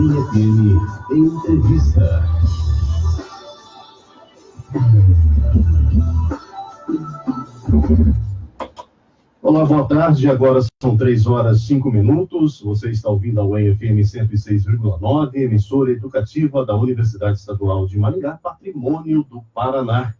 UEM Entrevista. Olá, boa tarde. Agora são 3h05. Você está ouvindo a UEM FM 106,9, emissora educativa da Universidade Estadual de Maringá, Patrimônio do Paraná.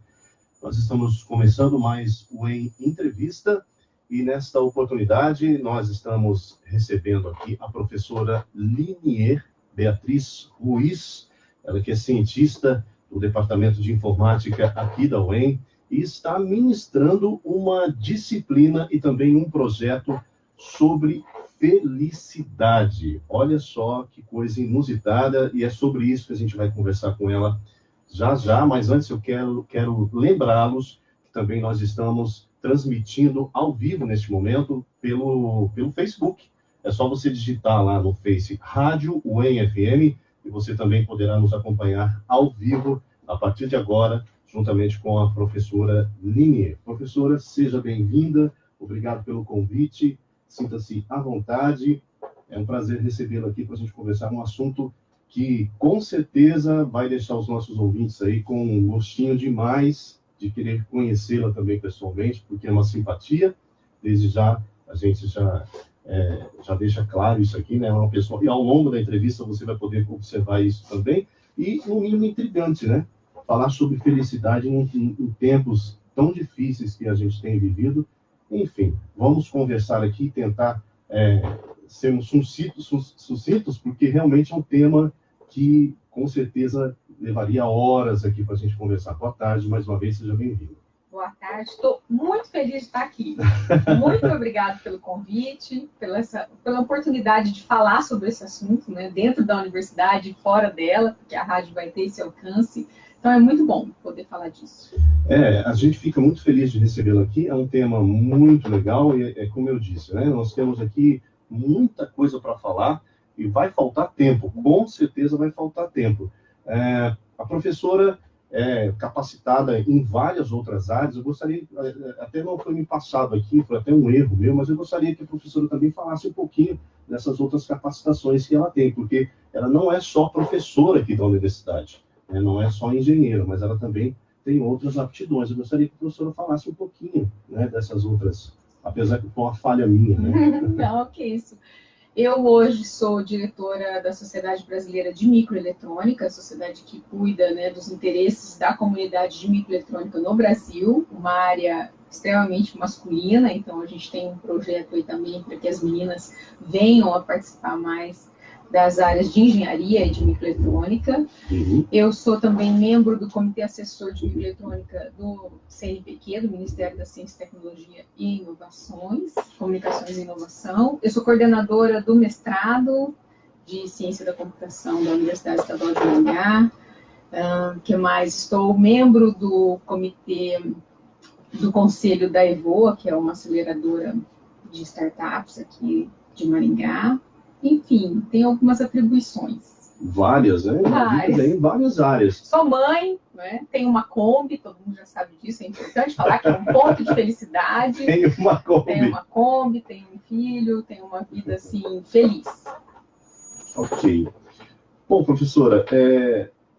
Nós estamos começando mais UEM Entrevista e nesta oportunidade nós estamos recebendo aqui a professora Linier Beatriz Ruiz, ela que é cientista do Departamento de Informática aqui da UEM, e está ministrando uma disciplina e também um projeto sobre felicidade. Olha só que coisa inusitada, e é sobre isso que a gente vai conversar com ela já, mas antes eu quero lembrá-los que também nós estamos transmitindo ao vivo neste momento pelo Facebook. É só você digitar lá no Face Rádio UEM FM e você também poderá nos acompanhar ao vivo a partir de agora, juntamente com a professora Linier. Professora, seja bem-vinda, obrigado pelo convite, sinta-se à vontade, é um prazer recebê-la aqui para a gente conversar um assunto que com certeza vai deixar os nossos ouvintes aí com um gostinho demais de querer conhecê-la também pessoalmente, porque é uma simpatia, desde já a gente já deixa claro isso aqui, né? É uma pessoa, e ao longo da entrevista você vai poder observar isso também, e no mínimo intrigante, né? Falar sobre felicidade em tempos tão difíceis que a gente tem vivido. Enfim, vamos conversar aqui e tentar sermos sucintos, porque realmente é um tema que, com certeza, levaria horas aqui para a gente conversar. Boa tarde, mais uma vez, seja bem-vindo. Boa tarde, estou muito feliz de estar aqui. Muito obrigada pelo convite, pela oportunidade de falar sobre esse assunto, né, dentro da universidade e fora dela, porque a rádio vai ter esse alcance. Então, é muito bom poder falar disso. A gente fica muito feliz de recebê-lo aqui. É um tema muito legal e, como eu disse, né, nós temos aqui muita coisa para falar e vai faltar tempo. Com certeza vai faltar tempo. A professora é capacitada em várias outras áreas. Eu gostaria, até não foi me passado aqui, foi até um erro meu, mas eu gostaria que a professora também falasse um pouquinho dessas outras capacitações que ela tem, porque ela não é só professora aqui da universidade. Não é só engenheira, mas ela também tem outras aptidões. Eu gostaria que a professora falasse um pouquinho, né, dessas outras, apesar que foi uma falha minha, né? Não, que isso. Eu hoje sou diretora da Sociedade Brasileira de Microeletrônica, a sociedade que cuida, né, dos interesses da comunidade de microeletrônica no Brasil, uma área extremamente masculina, então a gente tem um projeto aí também para que as meninas venham a participar mais das áreas de engenharia e de microeletrônica. Eu sou também membro do Comitê Assessor de Microeletrônica do CNPq, do Ministério da Ciência, Tecnologia e Inovações, Comunicações e Inovação. Eu sou coordenadora do mestrado de Ciência da Computação da Universidade Estadual de Maringá. Que mais? Estou membro do comitê do Conselho da EVOA, que é uma aceleradora de startups aqui de Maringá. Enfim, tem algumas atribuições. Várias, né? Em várias áreas. Sou mãe, né? Tenho uma Kombi, todo mundo já sabe disso, é importante falar que é um ponto de felicidade. Tenho uma Kombi, tenho um filho, tenho uma vida, assim, feliz. Ok. Bom, professora,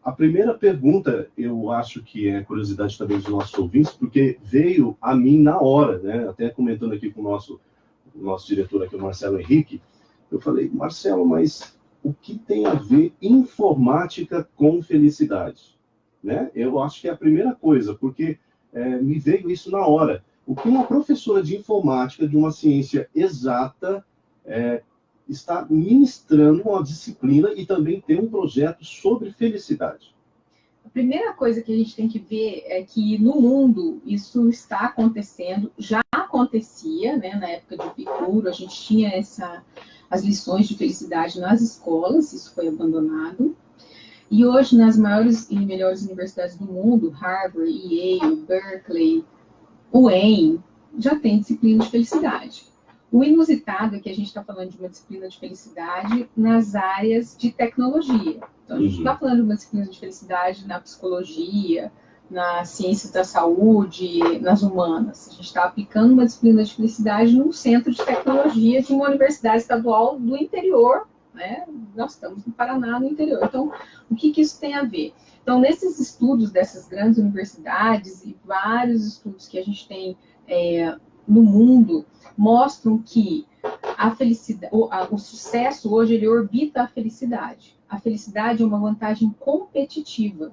a primeira pergunta, eu acho que é curiosidade também dos nossos ouvintes, porque veio a mim na hora, né? Até comentando aqui com o nosso diretor aqui, o Marcelo Henrique, eu falei, Marcelo, mas o que tem a ver informática com felicidade? Né? Eu acho que é a primeira coisa, porque me veio isso na hora. O que uma professora de informática, de uma ciência exata, está ministrando uma disciplina e também tem um projeto sobre felicidade? A primeira coisa que a gente tem que ver é que no mundo isso está acontecendo, já acontecia, né? Na época de Epicuro, a gente tinha as lições de felicidade nas escolas, isso foi abandonado. E hoje, nas maiores e melhores universidades do mundo, Harvard, Yale, Berkeley, UEM, já tem disciplina de felicidade. O inusitado é que a gente está falando de uma disciplina de felicidade nas áreas de tecnologia. Então, a gente não está falando de uma disciplina de felicidade na psicologia, nas ciências da saúde, nas humanas. A gente está aplicando uma disciplina de felicidade num centro de tecnologia de uma universidade estadual do interior, né? Nós estamos no Paraná, no interior. Então, o que isso tem a ver? Então, nesses estudos dessas grandes universidades e vários estudos que a gente tem no mundo, mostram que a felicidade, o sucesso hoje, ele orbita a felicidade. A felicidade é uma vantagem competitiva.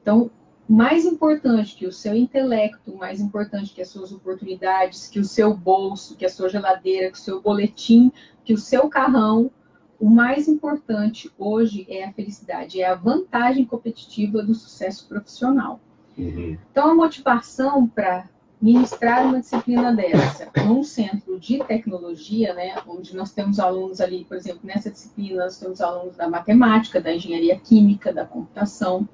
Então, mais importante que o seu intelecto, mais importante que as suas oportunidades, que o seu bolso, que a sua geladeira, que o seu boletim, que o seu carrão, o mais importante hoje é a felicidade, é a vantagem competitiva do sucesso profissional. Uhum. Então, a motivação para ministrar uma disciplina dessa, num centro de tecnologia, né, onde nós temos alunos ali, por exemplo, nessa disciplina, nós temos alunos da matemática, da engenharia química, da computação,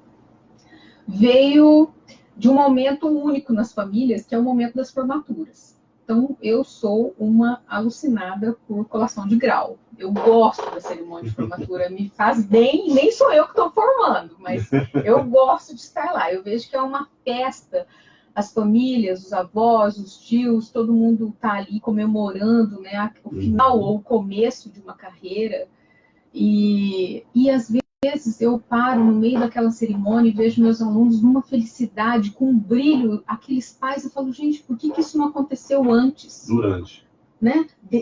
veio de um momento único nas famílias, que é o momento das formaturas. Então, eu sou uma alucinada por colação de grau. Eu gosto da cerimônia de formatura, me faz bem, nem sou eu que estou formando, mas eu gosto de estar lá. Eu vejo que é uma festa, as famílias, os avós, os tios, todo mundo está ali comemorando, né, o final ou o começo de uma carreira. E às vezes eu paro no meio daquela cerimônia e vejo meus alunos numa felicidade, com um brilho, aqueles pais, eu falo, gente, por que isso não aconteceu antes?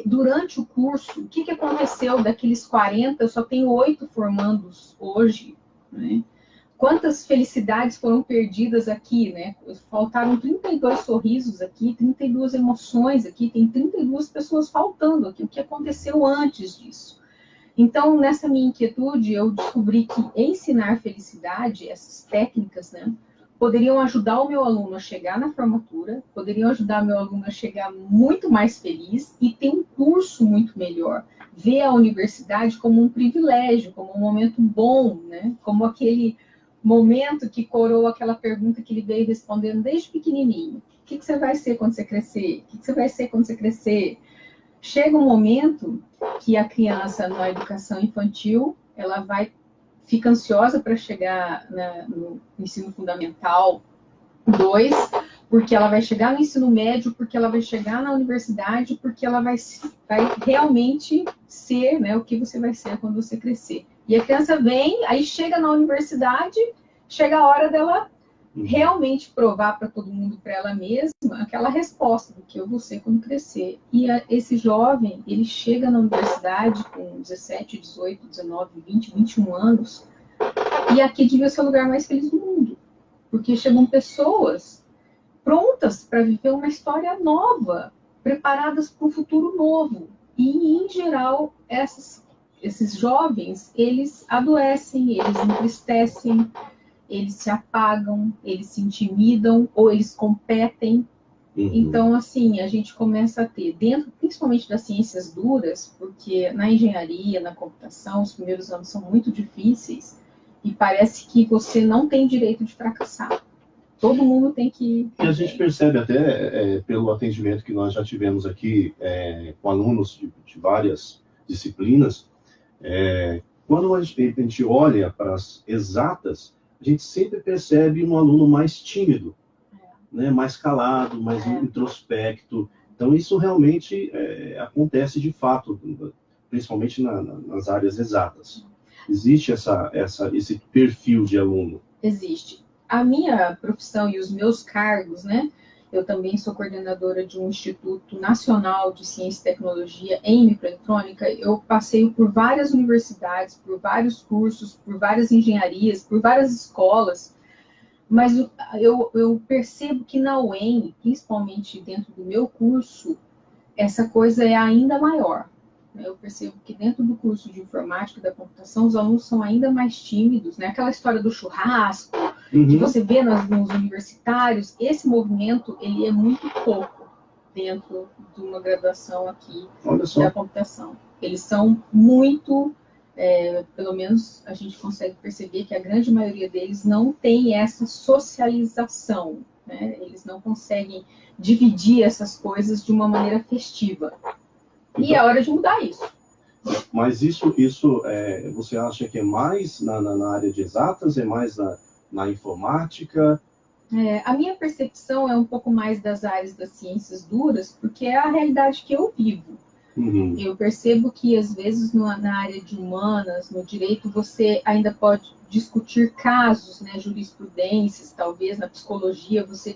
Durante o curso, o que aconteceu daqueles 40, eu só tenho 8 formandos hoje, né? Quantas felicidades foram perdidas aqui, né? Faltaram 32 sorrisos aqui, 32 emoções aqui, tem 32 pessoas faltando aqui. O que aconteceu antes disso? Então, nessa minha inquietude, eu descobri que ensinar felicidade, essas técnicas, né, poderiam ajudar o meu aluno a chegar na formatura, poderiam ajudar o meu aluno a chegar muito mais feliz e ter um curso muito melhor. Ver a universidade como um privilégio, como um momento bom, né, como aquele momento que coroa aquela pergunta que ele veio respondendo desde pequenininho. O que você vai ser quando você crescer? O que você vai ser quando você crescer? Chega um momento que a criança, na educação infantil, ela fica ansiosa para chegar no ensino fundamental 2, porque ela vai chegar no ensino médio, porque ela vai chegar na universidade, porque ela vai realmente ser, né, o que você vai ser quando você crescer. E a criança vem, aí chega na universidade, chega a hora dela realmente provar para todo mundo, para ela mesma, aquela resposta do que eu vou ser quando crescer. E esse jovem, ele chega na universidade com 17, 18, 19, 20, 21 anos, e aqui devia ser o lugar mais feliz do mundo, porque chegam pessoas prontas para viver uma história nova, preparadas para um futuro novo. E, em geral, esses jovens, eles adoecem, eles entristecem, eles se apagam, eles se intimidam ou eles competem. Então, assim, a gente começa a ter, dentro principalmente das ciências duras, porque na engenharia, na computação, os primeiros anos são muito difíceis e parece que você não tem direito de fracassar. Todo mundo tem que... E a gente percebe até, pelo atendimento que nós já tivemos aqui com alunos de várias disciplinas, quando a gente olha para as exatas, a gente sempre percebe um aluno mais tímido, né, mais calado, mais introspecto. Então, isso realmente acontece de fato, principalmente nas áreas exatas. Existe esse perfil de aluno? Existe. A minha profissão e os meus cargos, né? Eu também sou coordenadora de um Instituto Nacional de Ciência e Tecnologia em Microeletrônica. Eu passei por várias universidades, por vários cursos, por várias engenharias, por várias escolas, mas eu percebo que na UEM, principalmente dentro do meu curso, essa coisa é ainda maior. Eu percebo que dentro do curso de informática e da computação, os alunos são ainda mais tímidos, né? Aquela história do churrasco, que você vê nos universitários, esse movimento, ele é muito pouco dentro de uma graduação aqui da computação. Eles são muito, pelo menos a gente consegue perceber que a grande maioria deles não tem essa socialização, né? Eles não conseguem dividir essas coisas de uma maneira festiva. E é hora de mudar isso. Mas isso você acha que é mais na área de exatas, é mais na informática? A minha percepção é um pouco mais das áreas das ciências duras, porque é a realidade que eu vivo. Uhum. Eu percebo que, às vezes, na área de humanas, no direito, você ainda pode discutir casos, né, jurisprudências, talvez, na psicologia, você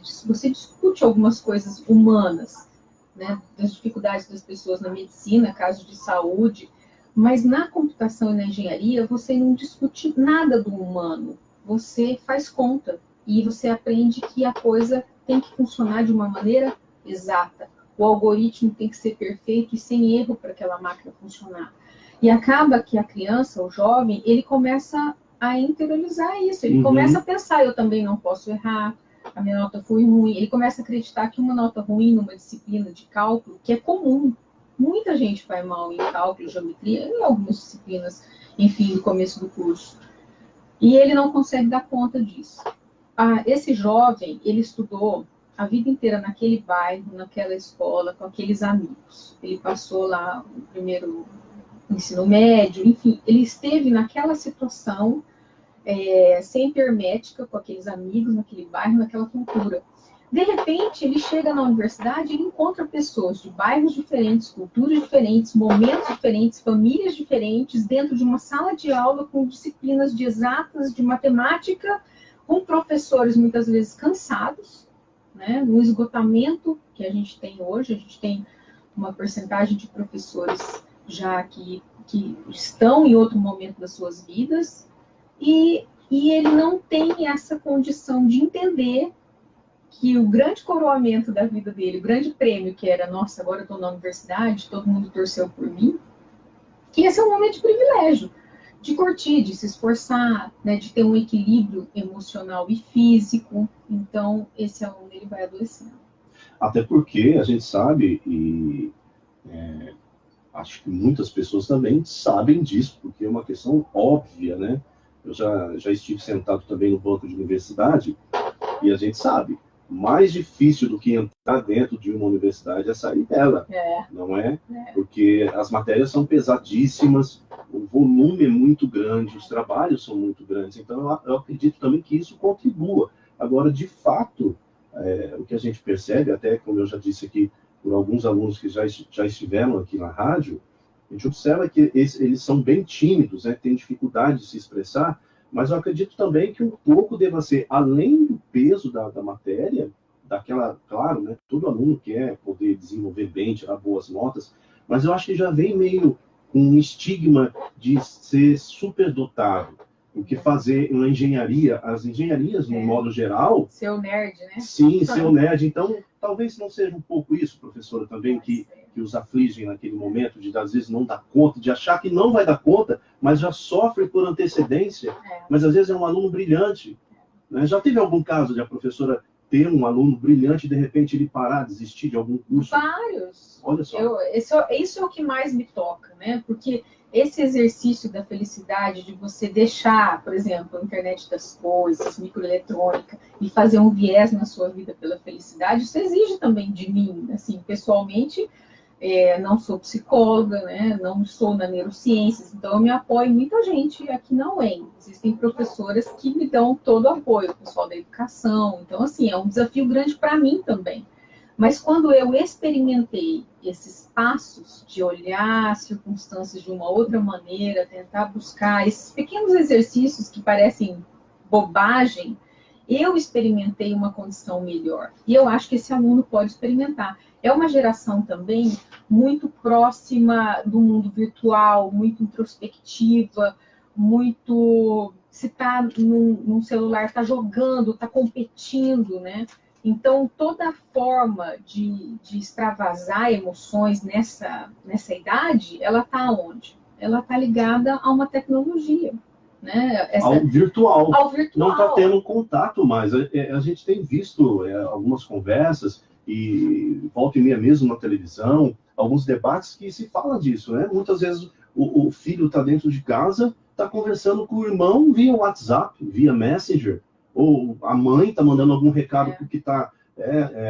discute algumas coisas humanas, né, das dificuldades das pessoas na medicina, casos de saúde, mas na computação e na engenharia, você não discute nada do humano, você faz conta, e você aprende que a coisa tem que funcionar de uma maneira exata. O algoritmo tem que ser perfeito e sem erro para aquela máquina funcionar. E acaba que a criança, o jovem, ele começa a interiorizar isso. Ele começa a pensar, eu também não posso errar, a minha nota foi ruim. Ele começa a acreditar que uma nota ruim numa disciplina de cálculo, que é comum. Muita gente vai mal em cálculo, geometria, em algumas disciplinas, enfim, no começo do curso. E ele não consegue dar conta disso. Esse jovem, ele estudou a vida inteira naquele bairro, naquela escola, com aqueles amigos. Ele passou lá o primeiro ensino médio, enfim, ele esteve naquela situação sempre hermética, com aqueles amigos, naquele bairro, naquela cultura. De repente, ele chega na universidade e ele encontra pessoas de bairros diferentes, culturas diferentes, momentos diferentes, famílias diferentes, dentro de uma sala de aula com disciplinas de exatas, de matemática, com professores muitas vezes cansados, né? No esgotamento que a gente tem hoje, a gente tem uma porcentagem de professores já que estão em outro momento das suas vidas, e ele não tem essa condição de entender que o grande coroamento da vida dele, o grande prêmio que era, nossa, agora eu estou na universidade, todo mundo torceu por mim, que esse é um momento de privilégio, de curtir, de se esforçar, né, de ter um equilíbrio emocional e físico. Então, esse aluno ele vai adoecendo. Até porque a gente sabe, e acho que muitas pessoas também sabem disso, porque é uma questão óbvia, né? Eu já estive sentado também no banco de universidade, e a gente sabe, mais difícil do que entrar dentro de uma universidade é sair dela, não é? Porque as matérias são pesadíssimas, o volume é muito grande, os trabalhos são muito grandes, então eu acredito também que isso contribua. Agora, de fato, o que a gente percebe, até como eu já disse aqui, por alguns alunos que já estiveram aqui na rádio, a gente observa que eles são bem tímidos, né? Têm dificuldade de se expressar, mas eu acredito também que um pouco deva ser, além do peso da matéria, daquela, claro, né? Todo aluno quer poder desenvolver bem, tirar boas notas, mas eu acho que já vem meio com um estigma de ser superdotado. O que fazer uma engenharia, as engenharias, no modo geral... Ser o nerd, né? Sim, ser o nerd. Então, talvez não seja um pouco isso, professora, também, que os afligem naquele momento, de às vezes não dar conta, de achar que não vai dar conta, mas já sofre por antecedência. Mas às vezes é um aluno brilhante, né? Já teve algum caso de a professora ter um aluno brilhante e de repente ele parar, desistir de algum curso? Vários. Olha só. Isso é o que mais me toca, né? Porque esse exercício da felicidade, de você deixar, por exemplo, a internet das coisas, microeletrônica, e fazer um viés na sua vida pela felicidade, isso exige também de mim, assim, pessoalmente. Não sou psicóloga, né? Não sou na neurociências, então eu me apoio em muita gente aqui na UEM. Existem professoras que me dão todo o apoio, o pessoal da educação. Então, assim, é um desafio grande para mim também. Mas quando eu experimentei esses passos de olhar as circunstâncias de uma outra maneira, tentar buscar esses pequenos exercícios que parecem bobagem, eu experimentei uma condição melhor. E eu acho que esse aluno pode experimentar. É uma geração também muito próxima do mundo virtual, muito introspectiva, muito... Se está num celular, está jogando, está competindo, né? Então, toda forma de extravasar emoções nessa idade, ela está onde? Ela está ligada a uma tecnologia. Né? Ao virtual. Não está tendo virtual. contato mais. A gente tem visto algumas conversas, e volta e meia mesmo na televisão, alguns debates que se fala disso, né? Muitas vezes o filho está dentro de casa, está conversando com o irmão via WhatsApp, via Messenger, ou a mãe está mandando algum recado porque está,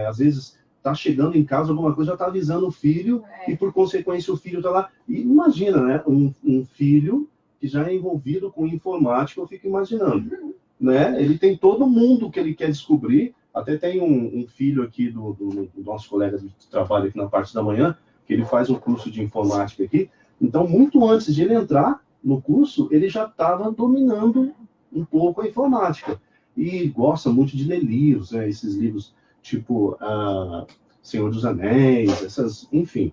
às vezes, está chegando em casa, alguma coisa, já está avisando o filho, e por consequência o filho está lá. E imagina, né? Um filho que já é envolvido com informática, eu fico imaginando, né? Ele tem todo mundo que ele quer descobrir. Até tem um filho aqui do nosso colega de trabalho aqui na parte da manhã, que ele faz um curso de informática aqui. Então, muito antes de ele entrar no curso, ele já estava dominando um pouco a informática. E gosta muito de ler livros, né? Esses livros tipo Senhor dos Anéis, enfim.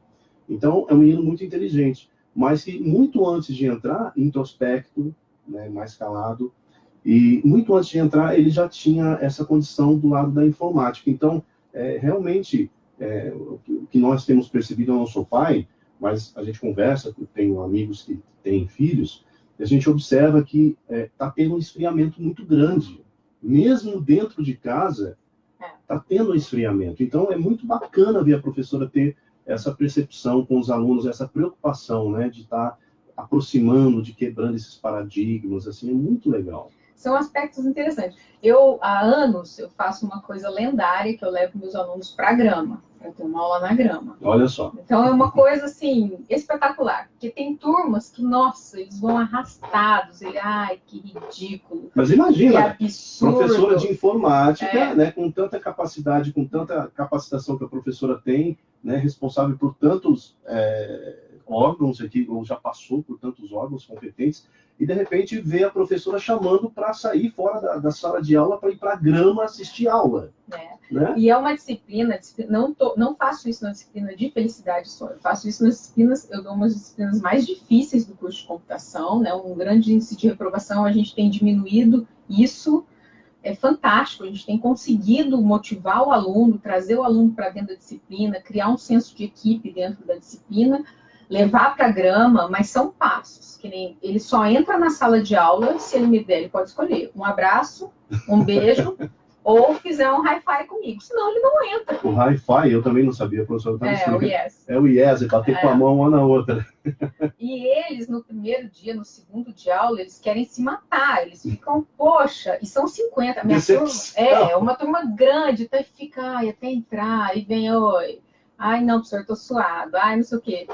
Então, é um menino muito inteligente, mas que muito antes de entrar, introspecto, né, mais calado, e muito antes de entrar, ele já tinha essa condição do lado da informática. Então, realmente, o que nós temos percebido, eu não sou pai, mas a gente conversa, eu tenho amigos que têm filhos, e a gente observa que está tendo um esfriamento muito grande. Mesmo dentro de casa, está tendo um esfriamento. Então, é muito bacana ver a professora ter essa percepção com os alunos, essa preocupação, né, de estar aproximando, de quebrando esses paradigmas, assim, é muito legal. São aspectos interessantes. Há anos, eu faço uma coisa lendária, que eu levo meus alunos para a grama, para ter uma aula na grama. Olha só. Então, é uma coisa, assim, espetacular. Porque tem turmas que, nossa, eles vão arrastados. Ai, que ridículo. Mas imagina, que absurdo. Professora de informática, né, com tanta capacidade, com tanta capacitação que a professora tem, né, responsável por tantos órgãos aqui, ou já passou por tantos órgãos competentes, e de repente vê a professora chamando para sair fora da sala de aula para ir para a grama assistir aula. Né? E é uma disciplina, não faço isso na disciplina de felicidade só, eu faço isso nas disciplinas, eu dou umas disciplinas mais difíceis do curso de computação, né? Um grande índice de reprovação, a gente tem diminuído isso, é fantástico, a gente tem conseguido motivar o aluno, trazer o aluno para dentro da disciplina, criar um senso de equipe dentro da disciplina, levar para a grama, mas são passos, que nem ele só entra na sala de aula se ele me der, ele pode escolher um abraço, um beijo, ou fizer um hi-fi comigo, senão ele não entra. O hi-fi, eu também não sabia, professor. O yes. É o yes, é bater com a mão uma na outra. E eles, no primeiro dia, no segundo de aula, eles querem se matar, eles ficam, poxa, e são 50. Minha turma, uma turma grande, então fica, até entrar, aí vem, oi, ai não, professor, tô suado, ai não sei o quê.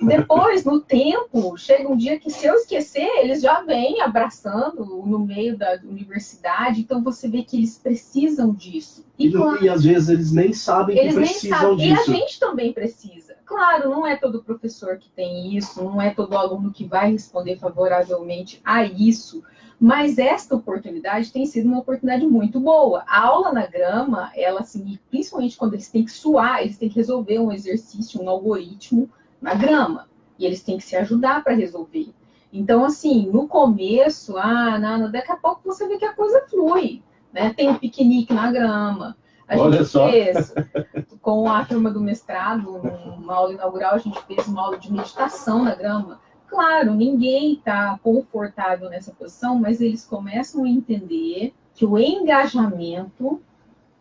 Depois, no tempo, chega um dia que se eu esquecer, eles já vêm abraçando no meio da universidade, então você vê que eles precisam disso. E às vezes eles nem sabem que precisam disso. E a gente também precisa. Claro, não é todo professor que tem isso, não é todo aluno que vai responder favoravelmente a isso, mas esta oportunidade tem sido uma oportunidade muito boa. A aula na grama, ela, assim, principalmente quando eles têm que suar, eles têm que resolver um exercício, um algoritmo, na grama, e eles têm que se ajudar para resolver. Então, assim, no começo, daqui a pouco você vê que a coisa flui, né? Tem um piquenique na grama. A gente fez, com a turma do mestrado, numa aula inaugural, a gente fez uma aula de meditação na grama. Claro, ninguém está confortável nessa posição, mas eles começam a entender que o engajamento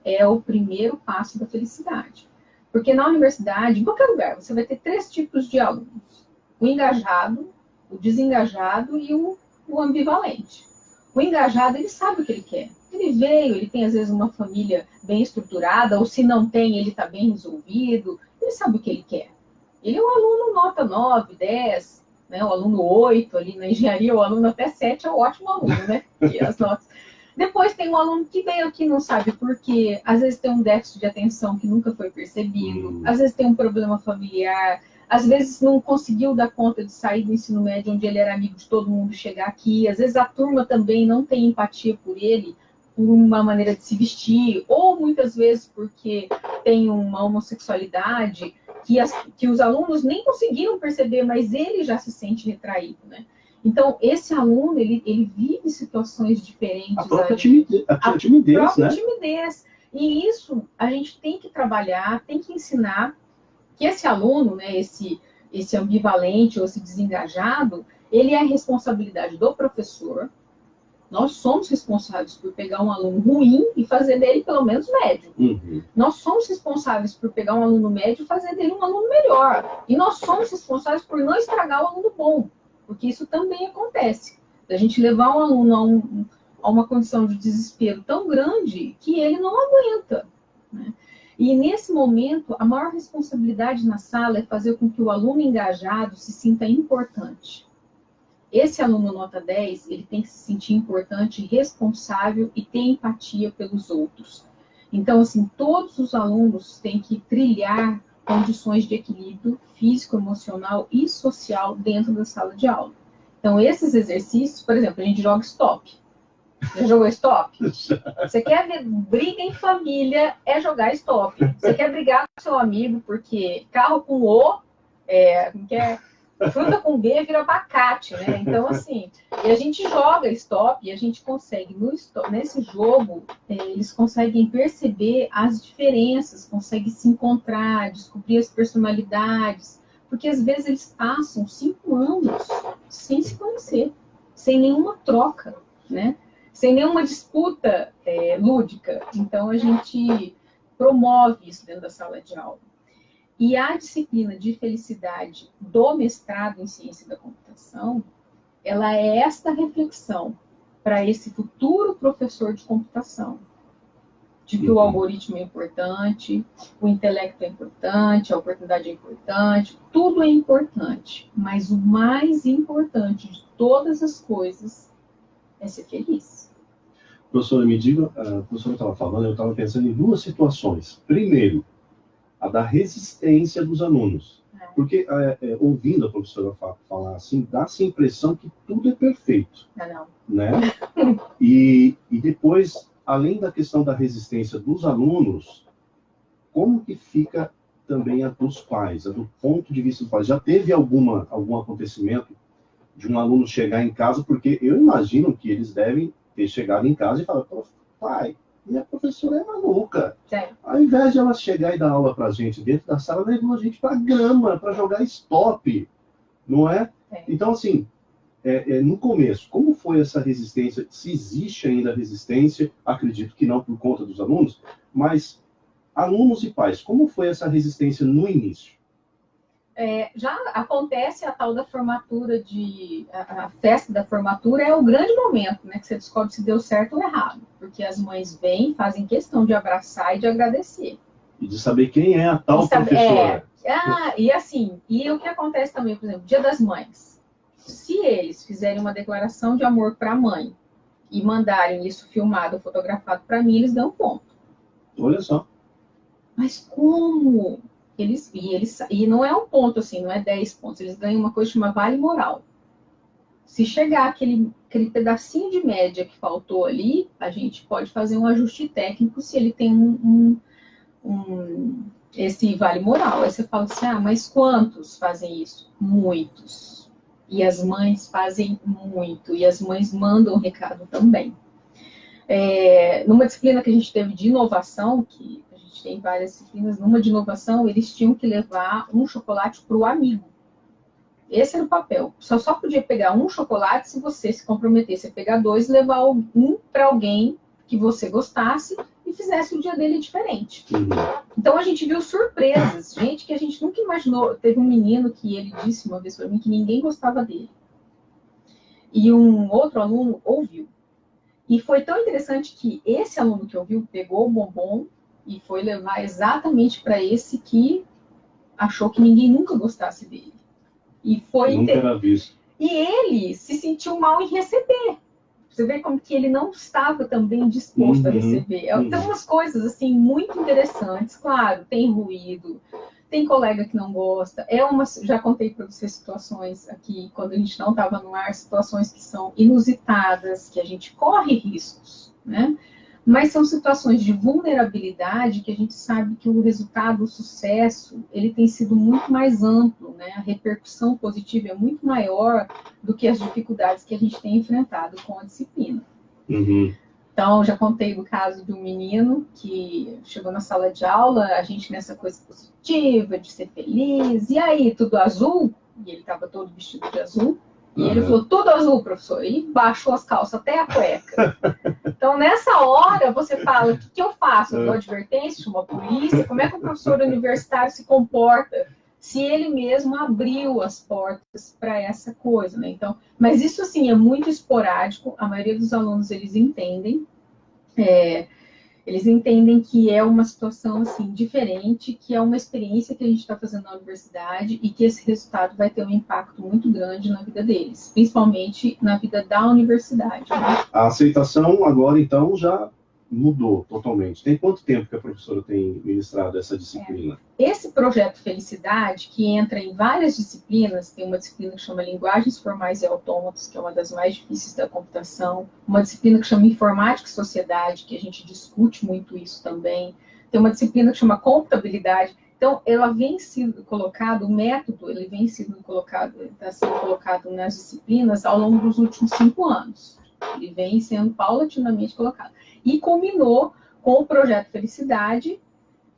é o primeiro passo da felicidade. Porque na universidade, em qualquer lugar, você vai ter 3 tipos de alunos. O engajado, o desengajado e o ambivalente. O engajado, ele sabe o que ele quer. Ele veio, ele tem às vezes uma família bem estruturada, ou se não tem, ele está bem resolvido. Ele sabe o que ele quer. Ele é um aluno nota 9, 10, né? O aluno 8 ali na engenharia, o aluno até 7 é um ótimo aluno, né? E as notas... Depois tem um aluno que veio aqui e não sabe por quê. Às vezes tem um déficit de atenção que nunca foi percebido. Às vezes tem um problema familiar. Às vezes não conseguiu dar conta de sair do ensino médio, onde ele era amigo de todo mundo, chegar aqui. Às vezes a turma também não tem empatia por ele, por uma maneira de se vestir. Ou muitas vezes porque tem uma homossexualidade que os alunos nem conseguiram perceber, mas ele já se sente retraído, né? Então, esse aluno, ele vive situações diferentes. A própria timidez, né? Timidez. E isso a gente tem que trabalhar, tem que ensinar que esse aluno, né, esse ambivalente ou esse desengajado, ele é a responsabilidade do professor. Nós somos responsáveis por pegar um aluno ruim e fazer dele pelo menos médio. Nós somos responsáveis por pegar um aluno médio e fazer dele um aluno melhor. E nós somos responsáveis por não estragar o aluno bom. Porque isso também acontece. A gente levar um aluno a uma condição de desespero tão grande que ele não aguenta, né? E nesse momento, a maior responsabilidade na sala é fazer com que o aluno engajado se sinta importante. Esse aluno nota 10, ele tem que se sentir importante, responsável e ter empatia pelos outros. Então, assim, todos os alunos têm que trilhar condições de equilíbrio físico, emocional e social dentro da sala de aula. Então, esses exercícios, por exemplo, a gente joga stop. Já jogou stop? Você quer ver briga em família, é jogar stop. Você quer brigar com seu amigo porque carro com O, fruta com B vira abacate, né? Então, assim, e a gente joga stop e a gente consegue, nesse jogo, eles conseguem perceber as diferenças, conseguem se encontrar, descobrir as personalidades, porque às vezes eles passam 5 anos sem se conhecer, sem nenhuma troca, né? Sem nenhuma disputa lúdica. Então, a gente promove isso dentro da sala de aula. E a disciplina de felicidade do mestrado em ciência da computação, ela é esta reflexão para esse futuro professor de computação, de que o algoritmo é importante, o intelecto é importante, a oportunidade é importante, tudo é importante, mas o mais importante de todas as coisas é ser feliz. Professora, me diga, a professora estava falando, eu estava pensando em 2 situações. Primeiro, a da resistência dos alunos. Porque, ouvindo a professora falar assim, dá-se a impressão que tudo é perfeito. Não. Né? E depois, além da questão da resistência dos alunos, como que fica também a dos pais, a do ponto de vista dos pais? Já teve algum acontecimento de um aluno chegar em casa, porque eu imagino que eles devem ter chegado em casa e falar, pai, minha professora é maluca. Sim. Ao invés de ela chegar e dar aula pra gente dentro da sala, ela levou a gente pra grama, para jogar stop, não é? Sim. Então, assim, no começo, como foi essa resistência? Se existe ainda resistência, acredito que não por conta dos alunos, mas alunos e pais, como foi essa resistência no início? Já acontece a tal da formatura, a festa da formatura é o grande momento, né, que você descobre se deu certo ou errado, porque as mães vêm, fazem questão de abraçar e de agradecer. E de saber quem é a tal professora. E assim, e o que acontece também, por exemplo, Dia das Mães, se eles fizerem uma declaração de amor para a mãe e mandarem isso filmado, fotografado para mim, eles dão ponto. Olha só. Mas como? E não é um ponto assim, não é 10 pontos. Eles ganham uma coisa chamada vale moral. Se chegar aquele pedacinho de média que faltou ali, a gente pode fazer um ajuste técnico se ele tem esse vale moral. Aí você fala assim, mas quantos fazem isso? Muitos. E as mães fazem muito. E as mães mandam o recado também. Numa disciplina que a gente teve de inovação, que a gente tem várias disciplinas, numa de inovação, eles tinham que levar um chocolate para o amigo. Esse era o papel. Só podia pegar um chocolate se você se comprometesse a pegar 2 e levar um para alguém que você gostasse e fizesse o dia dele diferente. Então a gente viu surpresas, gente que a gente nunca imaginou. Teve um menino que ele disse uma vez para mim que ninguém gostava dele. E um outro aluno ouviu. E foi tão interessante que esse aluno que ouviu pegou o bombom e foi levar exatamente para esse que achou que ninguém nunca gostasse dele. E foi nunca era visto. E ele se sentiu mal em receber. Você vê como que ele não estava também disposto a receber. Tem umas coisas assim muito interessantes. Claro, tem ruído, tem colega que não gosta. Já contei para você situações aqui, quando a gente não estava no ar, situações que são inusitadas, que a gente corre riscos, né? Mas são situações de vulnerabilidade que a gente sabe que o resultado, o sucesso, ele tem sido muito mais amplo, né? A repercussão positiva é muito maior do que as dificuldades que a gente tem enfrentado com a disciplina. Então, já contei do caso de um menino que chegou na sala de aula, a gente nessa coisa positiva, de ser feliz, e aí, tudo azul? E ele estava todo vestido de azul. E ele falou, tudo azul, professor. E baixou as calças até a cueca. Então, nessa hora, você fala, o que eu faço? Eu dou advertência, chamo a polícia? Como é que o professor universitário se comporta se ele mesmo abriu as portas para essa coisa, né? Então, mas isso, assim, é muito esporádico. A maioria dos alunos, eles entendem. Eles entendem que é uma situação assim, diferente, que é uma experiência que a gente está fazendo na universidade e que esse resultado vai ter um impacto muito grande na vida deles, principalmente na vida da universidade. Né? A aceitação agora, então, já mudou totalmente. Tem quanto tempo que a professora tem ministrado essa disciplina? Esse projeto Felicidade, que entra em várias disciplinas, tem uma disciplina que chama Linguagens Formais e Autômatas, que é uma das mais difíceis da computação, uma disciplina que chama Informática e Sociedade, que a gente discute muito isso também, tem uma disciplina que chama Computabilidade. Então, ela vem sendo colocado, o método, ele vem sendo colocado, está sendo colocado nas disciplinas ao longo dos últimos 5 anos. Ele vem sendo paulatinamente colocado. E culminou com o projeto Felicidade,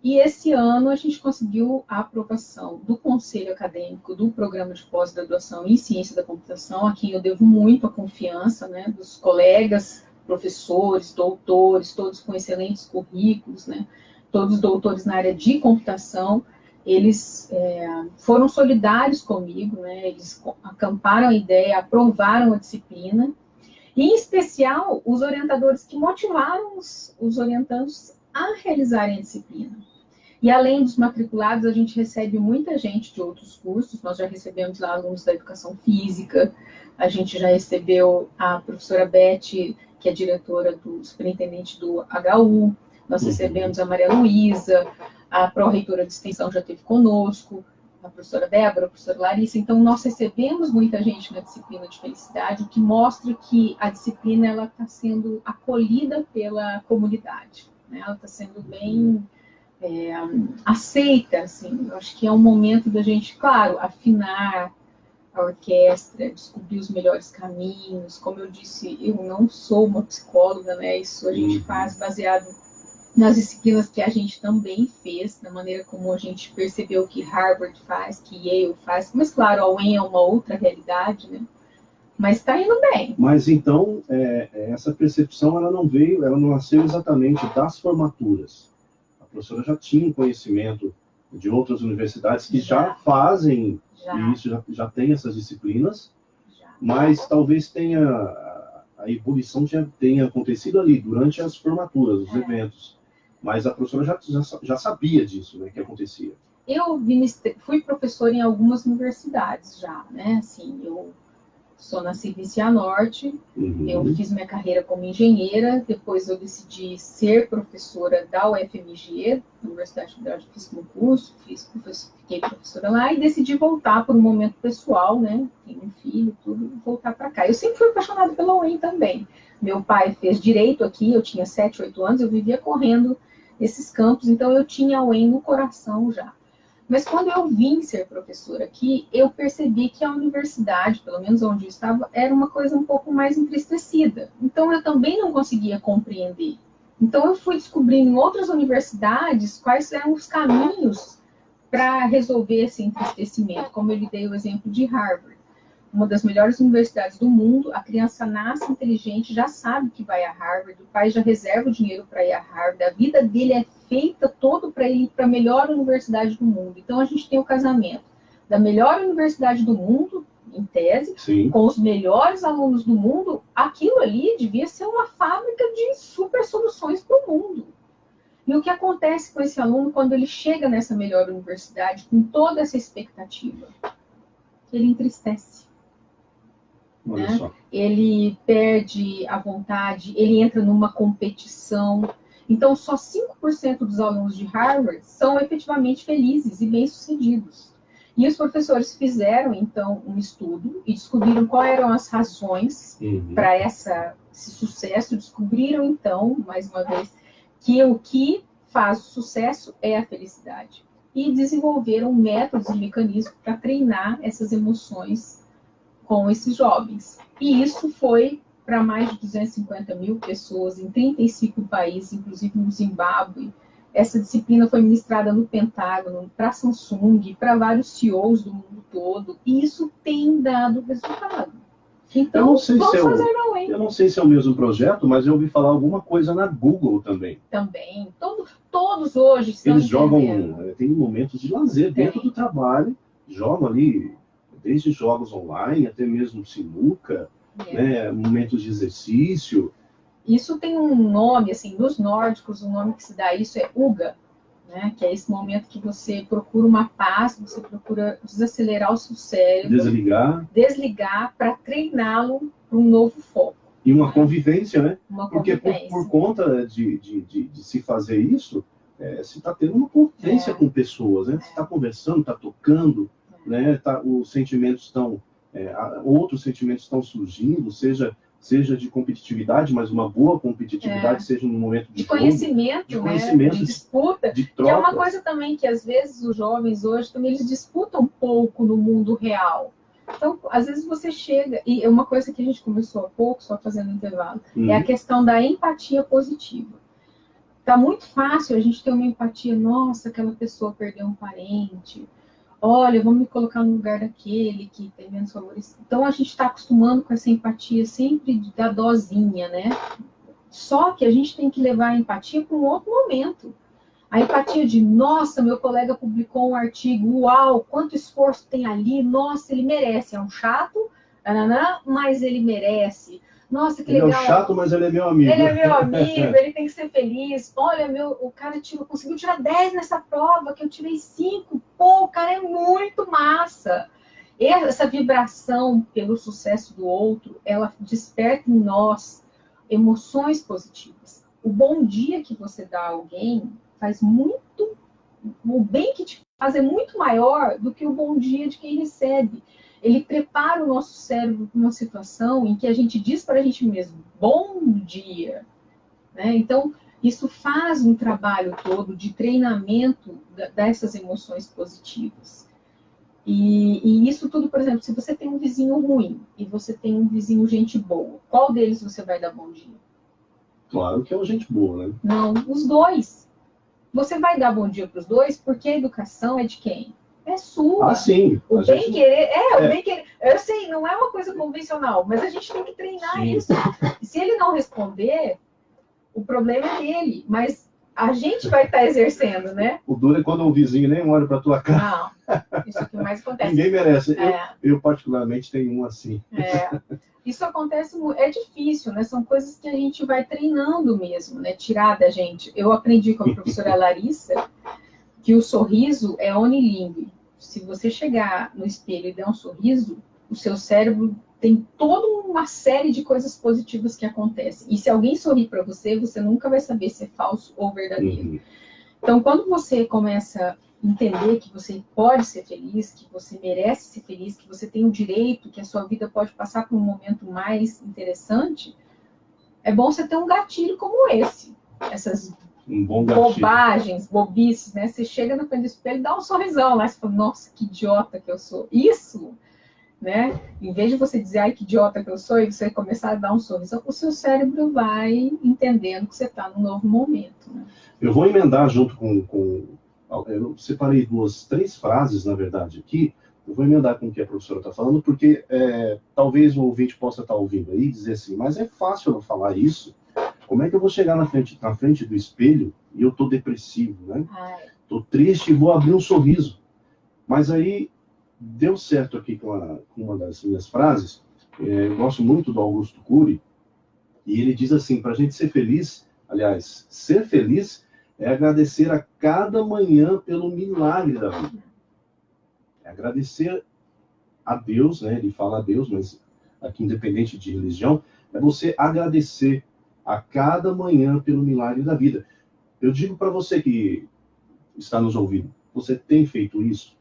e esse ano a gente conseguiu a aprovação do Conselho Acadêmico do Programa de Pós-Graduação em Ciência da Computação, a quem eu devo muito a confiança, né, dos colegas, professores, doutores, todos com excelentes currículos, né, todos doutores na área de computação. Eles foram solidários comigo, né, eles acamparam a ideia, aprovaram a disciplina, e, em especial, os orientadores que motivaram os orientandos a realizarem a disciplina. E, além dos matriculados, a gente recebe muita gente de outros cursos. Nós já recebemos lá alunos da Educação Física, a gente já recebeu a professora Beth, que é diretora do superintendente do HU, nós recebemos a Maria Luísa, a pró-reitora de extensão já esteve conosco, a professora Débora, a professora Larissa. Então, nós recebemos muita gente na disciplina de Felicidade, o que mostra que a disciplina está sendo acolhida pela comunidade, né? Ela está sendo bem aceita, assim. Eu acho que é um momento da gente, claro, afinar a orquestra, descobrir os melhores caminhos. Como eu disse, eu não sou uma psicóloga, né? Isso a gente faz baseado nas disciplinas que a gente também fez, na maneira como a gente percebeu que Harvard faz, que Yale faz. Mas, claro, a UEM é uma outra realidade, né? Mas está indo bem. Mas, então, essa percepção, ela não nasceu exatamente das formaturas. A professora já tinha conhecimento de outras universidades que já fazem isso, já tem essas disciplinas, mas talvez a ebulição já tenha acontecido ali, durante as formaturas, os eventos. Mas a professora já sabia disso, né, que acontecia. Eu fui professora em algumas universidades já, né? Assim, eu sou nascida em Cianorte, eu fiz minha carreira como engenheira, depois eu decidi ser professora da UFMG, Universidade Federal de Fiz concurso, fiquei professora lá e decidi voltar por um momento pessoal, né? Tenho um filho, tudo, voltar para cá. Eu sempre fui apaixonada pela UEM também. Meu pai fez direito aqui, eu tinha 7, 8 anos, eu vivia correndo esses campos, então eu tinha a UEM no coração já. Mas quando eu vim ser professora aqui, eu percebi que a universidade, pelo menos onde eu estava, era uma coisa um pouco mais entristecida. Então eu também não conseguia compreender. Então eu fui descobrindo em outras universidades quais eram os caminhos para resolver esse entristecimento, como eu lhe dei o exemplo de Harvard. Uma das melhores universidades do mundo, a criança nasce inteligente, já sabe que vai a Harvard, o pai já reserva o dinheiro para ir a Harvard, a vida dele é feita todo para ir para a melhor universidade do mundo. Então, a gente tem o casamento da melhor universidade do mundo, em tese, com os melhores alunos do mundo. Aquilo ali devia ser uma fábrica de super soluções para o mundo. E o que acontece com esse aluno quando ele chega nessa melhor universidade, com toda essa expectativa? Ele entristece. Né? Ele perde a vontade, ele entra numa competição. Então, só 5% dos alunos de Harvard são efetivamente felizes e bem-sucedidos. E os professores fizeram, então, um estudo e descobriram quais eram as razões para esse sucesso. Descobriram, então, mais uma vez, que o que faz o sucesso é a felicidade. E desenvolveram métodos e mecanismos para treinar essas emoções com esses jovens. E isso foi para mais de 250 mil pessoas em 35 países, inclusive no Zimbábue. Essa disciplina foi ministrada no Pentágono, para a Samsung, para vários CEOs do mundo todo, e isso tem dado resultado. Então, eu não sei se é o mesmo projeto, mas eu ouvi falar alguma coisa na Google também. Também. Todos hoje estão Eles jogam, tem momentos de lazer dentro do trabalho, jogam ali, desde jogos online, até mesmo sinuca, né, momentos de exercício. Isso tem um nome, assim, nos nórdicos, o nome que se dá a isso é Uga, né, que é esse momento que você procura uma paz, você procura desacelerar o seu cérebro. Desligar. Desligar para treiná-lo para um novo foco. E uma convivência, né? Uma Porque convivência. por conta de se fazer isso, você está tendo uma convivência com pessoas, né? Você está conversando, está tocando, né? Os sentimentos estão... outros sentimentos estão surgindo, seja de competitividade, mas uma boa competitividade, seja no momento de conhecimento, jogo, né? De disputa, de troca. Que é uma coisa também que às vezes os jovens hoje também eles disputam um pouco no mundo real. Então, às vezes você chega, e é uma coisa que a gente começou há pouco, só fazendo intervalo, é a questão da empatia positiva. Tá muito fácil a gente ter uma empatia, nossa, aquela pessoa perdeu um parente, olha, vamos me colocar no lugar daquele que tem menos favorecido. Então, a gente está acostumando com essa empatia sempre da dosinha, né? Só que a gente tem que levar a empatia para um outro momento. A empatia de, nossa, meu colega publicou um artigo, uau, quanto esforço tem ali, nossa, ele merece. É um chato, mas ele merece. Nossa, que legal. Ele é um chato, mas ele é meu amigo. Ele é meu amigo, ele tem que ser feliz. Olha, o cara conseguiu tirar 10 nessa prova, que eu tirei 5. Pô, o cara é muito massa. Essa vibração pelo sucesso do outro, ela desperta em nós emoções positivas. O bom dia que você dá a alguém faz muito... O bem que te faz é muito maior do que o bom dia de quem recebe. Ele prepara o nosso cérebro para uma situação em que a gente diz para a gente mesmo, bom dia. Né? Então, isso faz um trabalho todo de treinamento dessas emoções positivas. E isso tudo, por exemplo, se você tem um vizinho ruim e você tem um vizinho gente boa, qual deles você vai dar bom dia? Claro que é uma gente boa, né? Não, os dois. Você vai dar bom dia para os dois porque a educação é de quem? É sua. Ah, sim. O bem-querer, o bem-querer. Eu sei, não é uma coisa convencional, mas a gente tem que treinar isso. E se ele não responder, o problema é dele. Mas a gente vai estar exercendo, né? O duro é quando o vizinho nem olha para tua cara. Não, isso é o que mais acontece. Ninguém merece. Eu particularmente, tenho um assim. Isso acontece, é difícil, né? São coisas que a gente vai treinando mesmo, né? Tirar da gente. Eu aprendi com a professora Larissa que o sorriso é unilingue. Se você chegar no espelho e der um sorriso, o seu cérebro tem toda uma série de coisas positivas que acontecem. E se alguém sorrir para você, você nunca vai saber se é falso ou verdadeiro. Então, quando você começa a entender que você pode ser feliz, que você merece ser feliz, que você tem o direito, que a sua vida pode passar por um momento mais interessante, é bom você ter um gatilho como esse. Essas bobagens, bobices, né? Você chega na frente do espelho e dá um sorrisão, mas você fala, nossa, que idiota que eu sou. Isso, né? Em vez de você dizer, ai, que idiota que eu sou, e você começar a dar um sorrisão, o seu cérebro vai entendendo que você está num novo momento, né? Eu vou emendar junto com... Eu separei três frases, na verdade, aqui. Eu vou emendar com o que a professora está falando, porque talvez o ouvinte possa estar ouvindo aí e dizer assim, mas é fácil eu falar isso. Como é que eu vou chegar na frente do espelho e eu estou depressivo, né? Estou triste e vou abrir um sorriso. Mas aí deu certo aqui com uma das minhas frases. Eu gosto muito do Augusto Cury, e ele diz assim, para a gente ser feliz, aliás, ser feliz é agradecer a cada manhã pelo milagre da vida. É agradecer a Deus, né? Ele fala a Deus, mas aqui independente de religião, é você agradecer a cada manhã pelo milagre da vida. Eu digo para você que está nos ouvindo, você tem feito isso?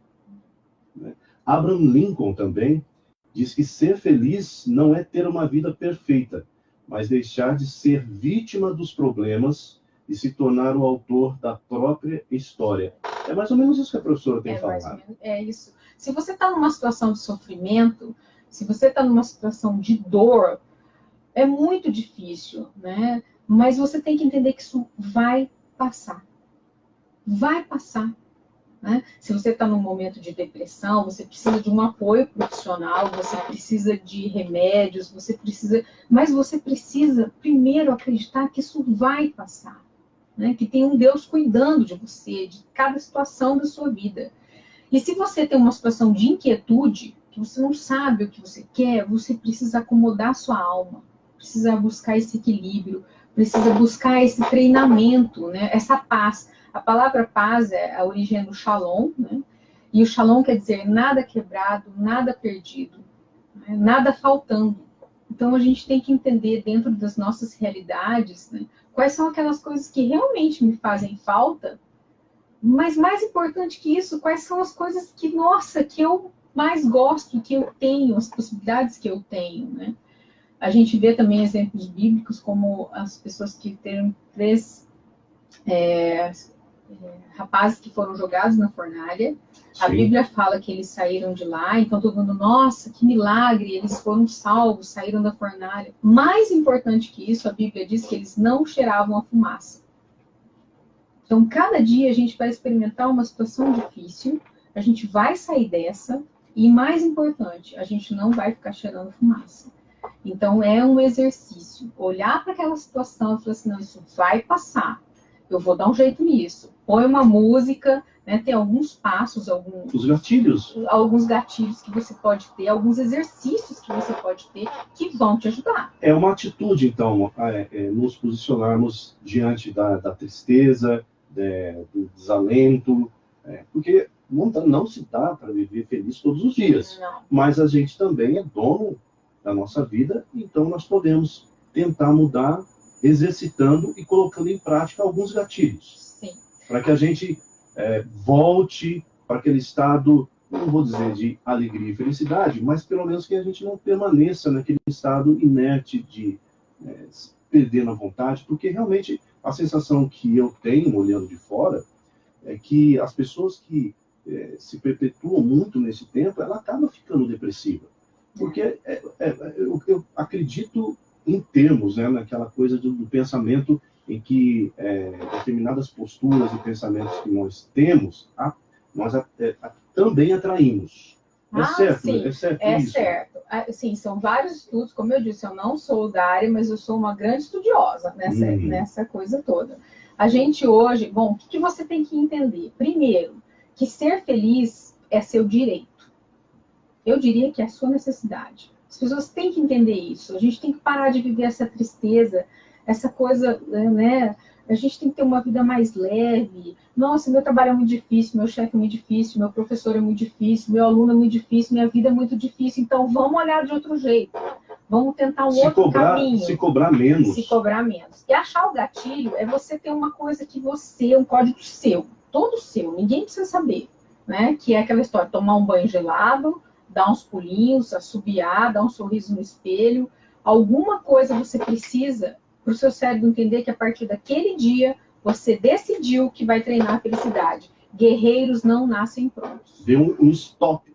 Né? Abraham Lincoln também diz que ser feliz não é ter uma vida perfeita, mas deixar de ser vítima dos problemas e se tornar o autor da própria história. É mais ou menos isso que a professora tem falado. É isso. Se você está numa situação de sofrimento, se você está numa situação de dor, é muito difícil, né? Mas você tem que entender que isso vai passar. Vai passar. Né? Se você está num momento de depressão, você precisa de um apoio profissional, você precisa de remédios, mas você precisa primeiro acreditar que isso vai passar. Né? Que tem um Deus cuidando de você, de cada situação da sua vida. E se você tem uma situação de inquietude, que você não sabe o que você quer, você precisa acomodar sua alma, precisa buscar esse equilíbrio, precisa buscar esse treinamento, né? Essa paz. A palavra paz é a origem do shalom, né? E o shalom quer dizer nada quebrado, nada perdido, né? Nada faltando. Então, a gente tem que entender dentro das nossas realidades, né, quais são aquelas coisas que realmente me fazem falta, mas mais importante que isso, quais são as coisas que, nossa, que eu mais gosto, que eu tenho, as possibilidades que eu tenho, né? A gente vê também exemplos bíblicos como as pessoas que têm 3 rapazes que foram jogados na fornalha. A Bíblia fala que eles saíram de lá, então todo mundo, nossa, que milagre, eles foram salvos, saíram da fornalha. Mais importante que isso, a Bíblia diz que eles não cheiravam a fumaça. Então, cada dia a gente vai experimentar uma situação difícil, a gente vai sair dessa, e mais importante, a gente não vai ficar cheirando fumaça. Então, é um exercício. Olhar para aquela situação e falar assim, não, isso vai passar. Eu vou dar um jeito nisso. Põe uma música, né, tem alguns passos, Os gatilhos. Alguns gatilhos que você pode ter, alguns exercícios que você pode ter que vão te ajudar. É uma atitude, então, nos posicionarmos diante da tristeza, do desalento, porque não se dá para viver feliz todos os dias. Não. Mas a gente também é dono da nossa vida, então nós podemos tentar mudar, exercitando e colocando em prática alguns gatilhos. Sim. Para que a gente volte para aquele estado, não vou dizer de alegria e felicidade, mas pelo menos que a gente não permaneça naquele estado inerte de perder na vontade, porque realmente a sensação que eu tenho olhando de fora é que as pessoas que se perpetuam muito nesse tempo, ela acaba ficando depressiva. Porque eu acredito em termos, né, naquela coisa do pensamento em que determinadas posturas e pensamentos que nós temos, nós também atraímos. Certo? Sim, é certo é isso? certo. Sim, são vários estudos, como eu disse, eu não sou da área, mas eu sou uma grande estudiosa nessa coisa toda. A gente hoje, bom, o que você tem que entender? Primeiro, que ser feliz é seu direito. Eu diria que é a sua necessidade. As pessoas têm que entender isso. A gente tem que parar de viver essa tristeza, essa coisa, né? A gente tem que ter uma vida mais leve. Nossa, meu trabalho é muito difícil, meu chefe é muito difícil, meu professor é muito difícil, meu aluno é muito difícil, minha vida é muito difícil. Então, vamos olhar de outro jeito. Vamos tentar outro caminho. Se cobrar menos. Se cobrar menos. E achar o gatilho é você ter uma coisa que você, um código seu, todo seu, ninguém precisa saber, né? Que é aquela história, tomar um banho gelado, dar uns pulinhos, assobiar, dar um sorriso no espelho. Alguma coisa você precisa para o seu cérebro entender que a partir daquele dia você decidiu que vai treinar a felicidade. Guerreiros não nascem prontos. Dê um stop.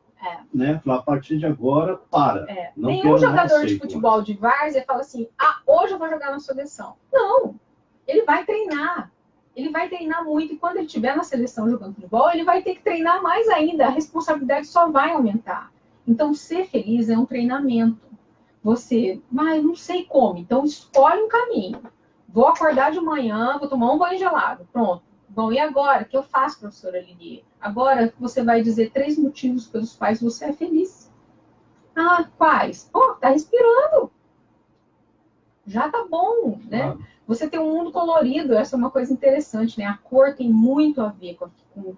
Né? A partir de agora, para. Nenhum jogador de futebol de várzea fala assim, hoje eu vou jogar na seleção. Não, ele vai treinar. Ele vai treinar muito e quando ele estiver na seleção jogando futebol, ele vai ter que treinar mais ainda. A responsabilidade só vai aumentar. Então, ser feliz é um treinamento. Você, mas não sei como, então escolhe um caminho. Vou acordar de manhã, vou tomar um banho gelado, pronto. Bom, e agora? O que eu faço, professora Lili? Agora você vai dizer 3 motivos pelos quais você é feliz. Quais? Tá respirando. Já tá bom, né? Você tem um mundo colorido, essa é uma coisa interessante, né? A cor tem muito a ver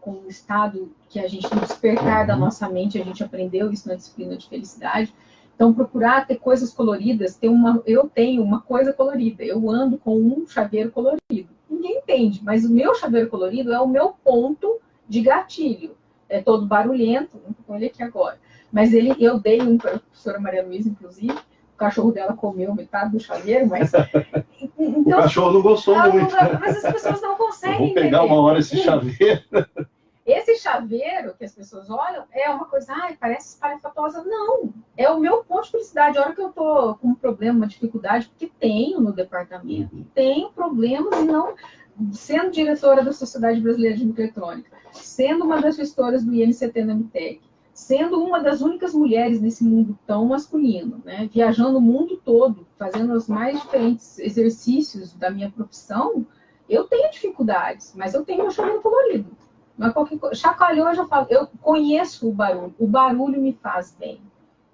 com o estado que a gente, no despertar da nossa mente, a gente aprendeu isso na disciplina de felicidade. Então, procurar ter coisas coloridas, eu tenho uma coisa colorida, eu ando com um chaveiro colorido. Ninguém entende, mas o meu chaveiro colorido é o meu ponto de gatilho. É todo barulhento, não estou com ele aqui agora. Mas eu dei um para a professora Maria Luísa, inclusive, o cachorro dela comeu metade do chaveiro, mas... Então, o cachorro não gostou muito. Mas as pessoas não conseguem vou pegar uma hora esse chaveiro. Esse chaveiro que as pessoas olham é uma coisa, parece espalhafatosa. Não, é o meu ponto de felicidade. A hora que eu tô com um problema, uma dificuldade, porque tenho no departamento, tenho problemas e não... Sendo diretora da Sociedade Brasileira de Microeletrônica, sendo uma das gestoras do INCT na MTEC, sendo uma das únicas mulheres nesse mundo tão masculino, né? Viajando o mundo todo, fazendo os mais diferentes exercícios da minha profissão, eu tenho dificuldades, mas eu tenho meu chaveiro colorido. Mas chacoalhou, eu já falo, eu conheço o barulho me faz bem.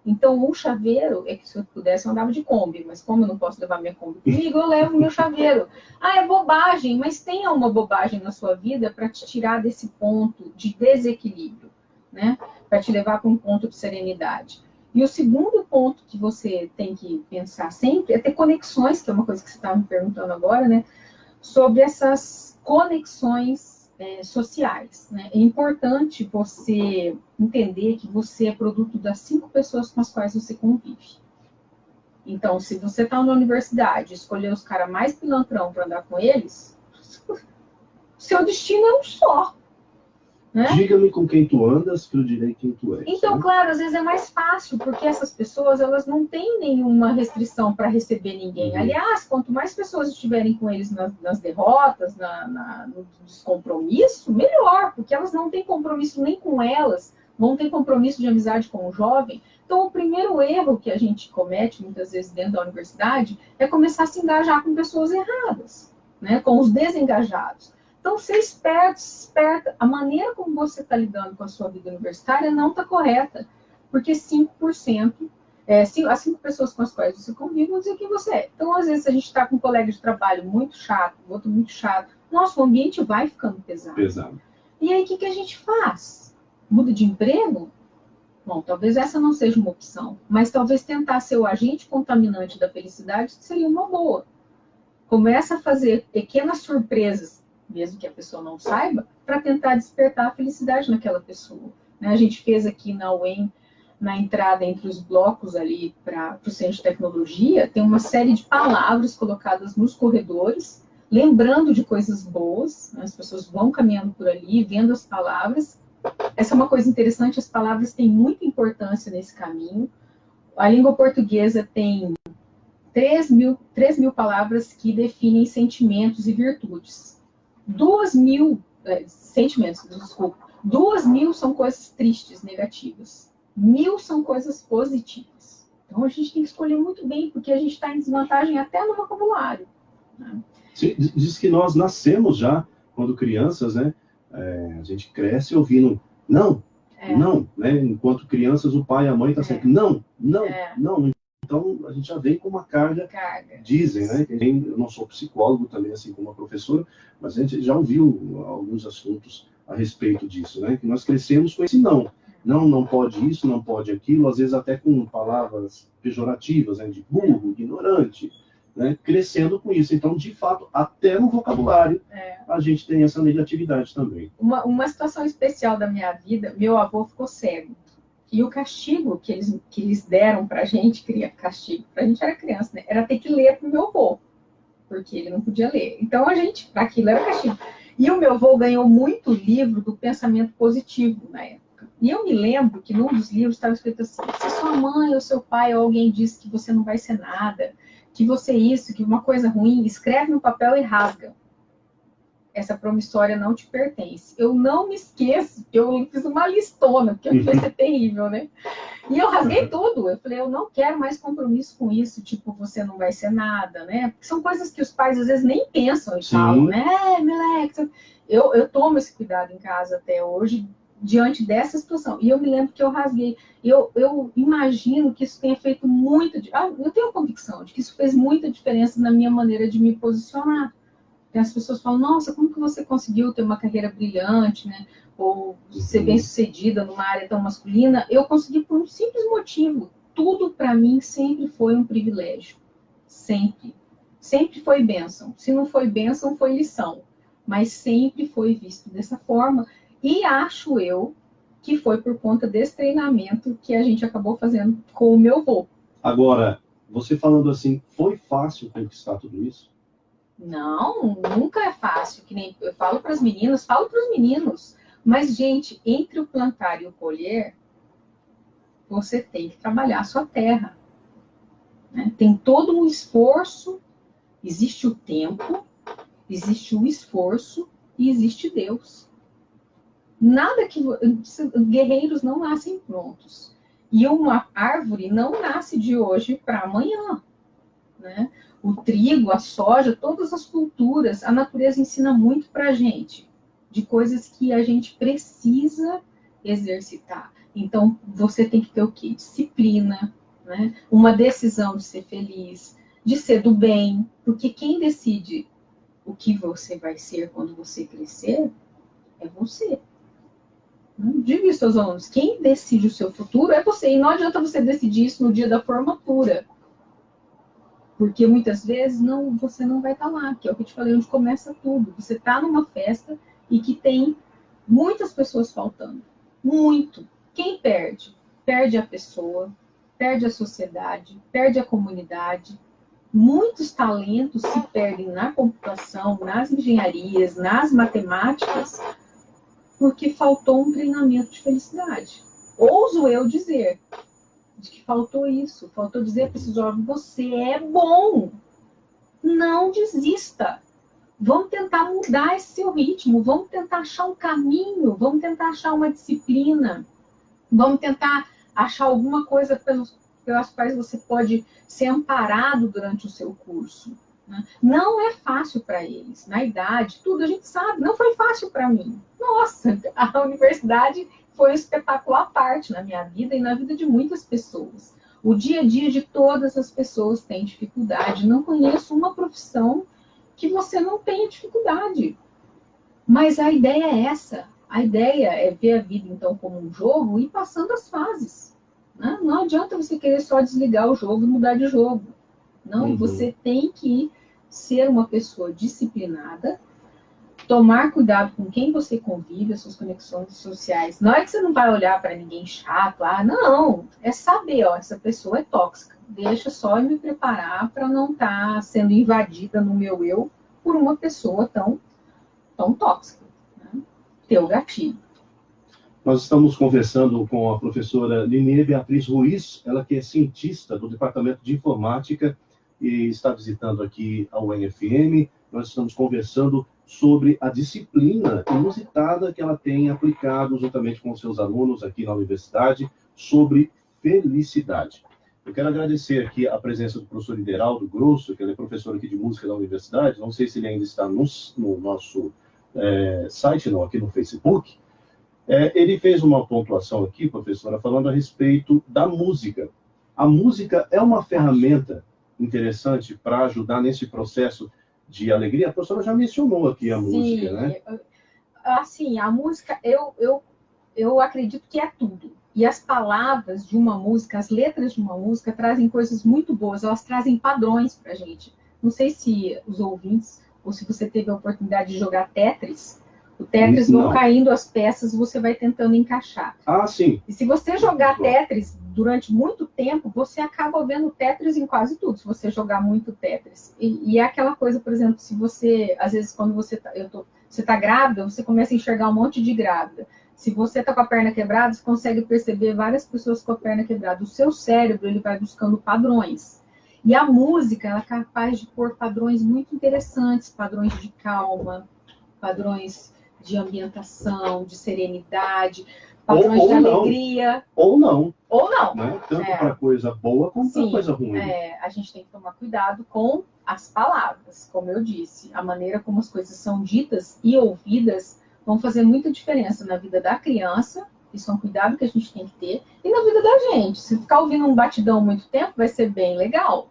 Então, o chaveiro, é que se eu pudesse, eu andava de Kombi, mas como eu não posso levar minha Kombi comigo, eu levo meu chaveiro. É bobagem, mas tenha uma bobagem na sua vida para te tirar desse ponto de desequilíbrio, né? Para te levar para um ponto de serenidade. E o segundo ponto que você tem que pensar sempre é ter conexões, que é uma coisa que você estava me perguntando agora, né? Sobre essas conexões sociais, né? É importante você entender que você é produto das 5 pessoas com as quais você convive. Então, se você está na universidade e escolher os caras mais pilantrão para andar com eles, seu destino é um só. Né? Diga-me com quem tu andas, que eu direi quem tu és. Então, né? claro, às vezes é mais fácil, porque essas pessoas, elas não têm nenhuma restrição para receber ninguém. Aliás, quanto mais pessoas estiverem com eles nas derrotas, no descompromisso, melhor, porque elas não têm compromisso nem com elas, não têm compromisso de amizade com o jovem. Então, o primeiro erro que a gente comete, muitas vezes, dentro da universidade, é começar a se engajar com pessoas erradas, né? Com os desengajados. Então, ser esperto, esperta. A maneira como você está lidando com a sua vida universitária não está correta. Porque 5%, as 5 pessoas com as quais você convive vão dizer quem você é. Então, às vezes, a gente está com um colega de trabalho muito chato, outro muito chato. Nossa, o ambiente vai ficando pesado. E aí, o que a gente faz? Muda de emprego? Bom, talvez essa não seja uma opção. Mas talvez tentar ser o agente contaminante da felicidade seria uma boa. Começa a fazer pequenas surpresas, mesmo que a pessoa não saiba, para tentar despertar a felicidade naquela pessoa. A gente fez aqui na UEM, na entrada entre os blocos ali para o centro de tecnologia, tem uma série de palavras colocadas nos corredores, lembrando de coisas boas, né? As pessoas vão caminhando por ali, vendo as palavras. Essa é uma coisa interessante, as palavras têm muita importância nesse caminho. A língua portuguesa tem 3 mil palavras que definem sentimentos e virtudes. 2.000 sentimentos, desculpa. 2.000 são coisas tristes, negativas. 1.000 são coisas positivas. Então a gente tem que escolher muito bem, porque a gente está em desvantagem até no vocabulário. Né? Sim, diz que nós nascemos já, quando crianças, né? A gente cresce ouvindo não, não, né? Enquanto crianças, o pai e a mãe estão sempre não. Então, a gente já vem com uma carga. Dizem, né? Eu não sou psicólogo também, assim como a professora, mas a gente já ouviu alguns assuntos a respeito disso, né? Que nós crescemos com esse não. Não pode isso, não pode aquilo, às vezes até com palavras pejorativas, né? De burro, ignorante, né? Crescendo com isso. Então, de fato, até no vocabulário, a gente tem essa negatividade também. Uma situação especial da minha vida, meu avô ficou cego. E o castigo que eles deram pra gente, castigo, pra gente era criança, né? Era ter que ler pro meu avô, porque ele não podia ler. Então, para aquilo era castigo. E o meu avô ganhou muito livro do pensamento positivo na época. E eu me lembro que num dos livros estava escrito assim: se sua mãe ou seu pai ou alguém disse que você não vai ser nada, que você é isso, que uma coisa ruim, escreve no papel e rasga. Essa promissória não te pertence. Eu não me esqueço, eu fiz uma listona, porque eu ia ser terrível, né? E eu rasguei tudo. Eu falei, eu não quero mais compromisso com isso, tipo, você não vai ser nada, né? Porque são coisas que os pais às vezes nem pensam e falam, né? Moleque, eu tomo esse cuidado em casa até hoje, diante dessa situação. E eu me lembro que eu rasguei. Eu imagino que isso tenha feito muito. Eu tenho a convicção de que isso fez muita diferença na minha maneira de me posicionar. E as pessoas falam, nossa, como que você conseguiu ter uma carreira brilhante, né? Ou ser bem-sucedida numa área tão masculina? Eu consegui por um simples motivo. Tudo para mim sempre foi um privilégio. Sempre. Sempre foi bênção. Se não foi bênção, foi lição. Mas sempre foi visto dessa forma. E acho eu que foi por conta desse treinamento que a gente acabou fazendo com o meu avô. Agora, você falando assim, foi fácil conquistar tudo isso? Não, nunca é fácil, que nem eu falo para as meninas, falo para os meninos. Mas, gente, entre o plantar e o colher, você tem que trabalhar a sua terra. Né? Tem todo um esforço, existe o tempo, existe o esforço e existe Deus. Nada que... Guerreiros não nascem prontos. E uma árvore não nasce de hoje para amanhã. Né? O trigo, a soja, todas as culturas, a natureza ensina muito para a gente, de coisas que a gente precisa exercitar. Então, você tem que ter o quê? Disciplina, né? Uma decisão de ser feliz, de ser do bem, porque quem decide o que você vai ser quando você crescer é você. Não diga isso aos alunos. Quem decide o seu futuro é você. E não adianta você decidir isso no dia da formatura. Porque muitas vezes você não vai estar lá, que é o que eu te falei, onde começa tudo. Você está numa festa e que tem muitas pessoas faltando. Muito. Quem perde? Perde a pessoa, perde a sociedade, perde a comunidade. Muitos talentos se perdem na computação, nas engenharias, nas matemáticas, porque faltou um treinamento de felicidade. Ouso eu dizer de que faltou isso. Faltou dizer para esses jovens, você é bom. Não desista. Vamos tentar mudar esse seu ritmo. Vamos tentar achar um caminho. Vamos tentar achar uma disciplina. Vamos tentar achar alguma coisa pelas quais você pode ser amparado durante o seu curso. Não é fácil para eles. Na idade, tudo a gente sabe. Não foi fácil para mim. Nossa, a universidade foi um espetáculo à parte na minha vida e na vida de muitas pessoas. O dia a dia de todas as pessoas tem dificuldade. Não conheço uma profissão que você não tenha dificuldade. Mas a ideia é essa. A ideia é ver a vida, então, como um jogo e ir passando as fases. Não adianta você querer só desligar o jogo e mudar de jogo. Não, você tem que ser uma pessoa disciplinada, tomar cuidado com quem você convive, as suas conexões sociais. Não é que você não vai olhar para ninguém chato, não. É saber, essa pessoa é tóxica. Deixa só eu me preparar para não estar sendo invadida no meu eu por uma pessoa tão tóxica. Ter o gatilho. Nós estamos conversando com a professora Linê Beatriz Ruiz, ela que é cientista do Departamento de Informática e está visitando aqui a UNFM. Nós estamos conversando sobre a disciplina inusitada que ela tem aplicado juntamente com os seus alunos aqui na universidade sobre felicidade. Eu quero agradecer aqui a presença do professor Ideraldo Grosso, que ele é professor aqui de música da universidade. Não sei se ele ainda está no nosso site, não, aqui no Facebook. Ele fez uma pontuação aqui, professora, falando a respeito da música. A música é uma ferramenta interessante para ajudar nesse processo de alegria. A professora já mencionou aqui a música, né? Assim, a música, eu acredito que é tudo. E as palavras de uma música, as letras de uma música trazem coisas muito boas, elas trazem padrões para a gente. Não sei se os ouvintes, ou se você teve a oportunidade de jogar Tetris, o Tetris vão caindo as peças, você vai tentando encaixar. Sim. E se você jogar Tetris durante muito tempo, você acaba vendo Tetris em quase tudo, se você jogar muito Tetris. E é aquela coisa, por exemplo, se você, às vezes, quando você tá grávida, você começa a enxergar um monte de grávida. Se você está com a perna quebrada, você consegue perceber várias pessoas com a perna quebrada. O seu cérebro, ele vai buscando padrões. E a música, ela é capaz de pôr padrões muito interessantes, padrões de calma, padrões de ambientação, de serenidade, padrões de alegria. Ou não. Né? Tanto para coisa boa como para coisa ruim. A gente tem que tomar cuidado com as palavras, como eu disse. A maneira como as coisas são ditas e ouvidas vão fazer muita diferença na vida da criança, isso é um cuidado que a gente tem que ter, e na vida da gente. Se ficar ouvindo um batidão muito tempo, vai ser bem legal,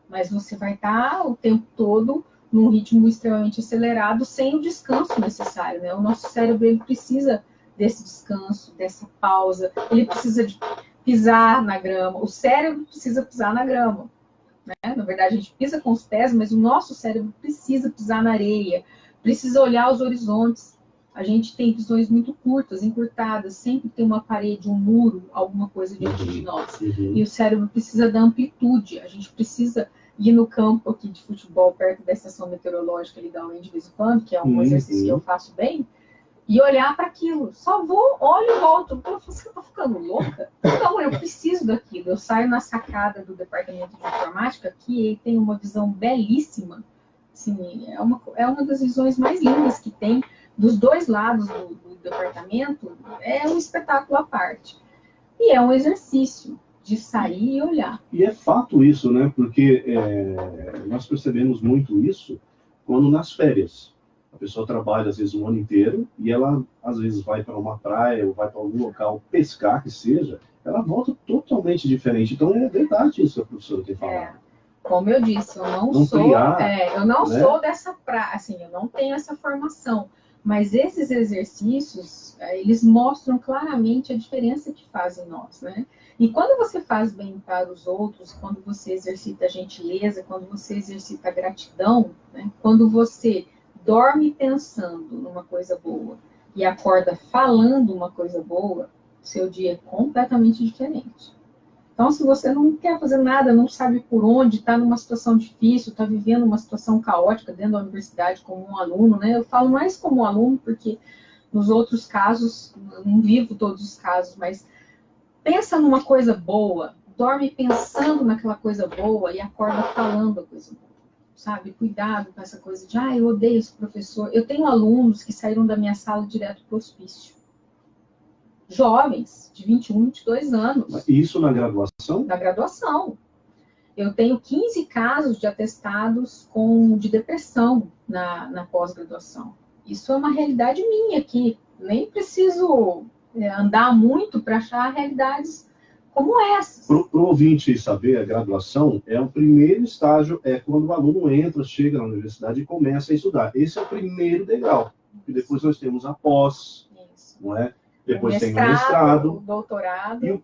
mas você vai estar o tempo todo num ritmo extremamente acelerado, sem o descanso necessário, né? O nosso cérebro, ele precisa desse descanso, dessa pausa, ele precisa de pisar na grama, o cérebro precisa pisar na grama, né? Na verdade, a gente pisa com os pés, mas o nosso cérebro precisa pisar na areia, precisa olhar os horizontes. A gente tem visões muito curtas, encurtadas, sempre tem uma parede, um muro, alguma coisa diante de nós. E o cérebro precisa da amplitude, a gente precisa ir no campo aqui de futebol, perto da estação meteorológica ali da UEM de vez em quando, que é um exercício que eu faço bem, e olhar para aquilo. Só vou, olho e volto. Você está ficando louca? Não, eu preciso daquilo. Eu saio na sacada do departamento de informática, que tem uma visão belíssima. Assim, é uma das visões mais lindas que tem dos dois lados do departamento. É um espetáculo à parte. E é um exercício de sair e olhar. E é fato isso, né? Porque nós percebemos muito isso quando nas férias. A pessoa trabalha, às vezes, um ano inteiro e ela, às vezes, vai para uma praia ou vai para algum local pescar, que seja, ela volta totalmente diferente. Então, é verdade isso que a professora tem falado. Como eu disse, eu não sou dessa praia, assim, eu não tenho essa formação. Mas esses exercícios, eles mostram claramente a diferença que faz em nós, né? E quando você faz bem para os outros, quando você exercita a gentileza, quando você exercita a gratidão, né? Quando você dorme pensando numa coisa boa e acorda falando uma coisa boa, seu dia é completamente diferente. Então, se você não quer fazer nada, não sabe por onde, está numa situação difícil, está vivendo uma situação caótica dentro da universidade como um aluno, né? Eu falo mais como aluno, porque nos outros casos, não vivo todos os casos, mas pensa numa coisa boa, dorme pensando naquela coisa boa e acorda falando a coisa boa, sabe? Cuidado com essa coisa de, eu odeio esse professor. Eu tenho alunos que saíram da minha sala direto para o hospício. Jovens, de 21, 22 anos. Isso na graduação? Na graduação. Eu tenho 15 casos de atestados de depressão na pós-graduação. Isso é uma realidade minha aqui. Nem preciso andar muito para achar realidades como essas. Para o ouvinte saber, a graduação é o primeiro estágio, é quando o aluno entra, chega na universidade e começa a estudar. Esse é o primeiro degrau. E depois nós temos a pós, não é? Depois tem o mestrado, o doutorado e o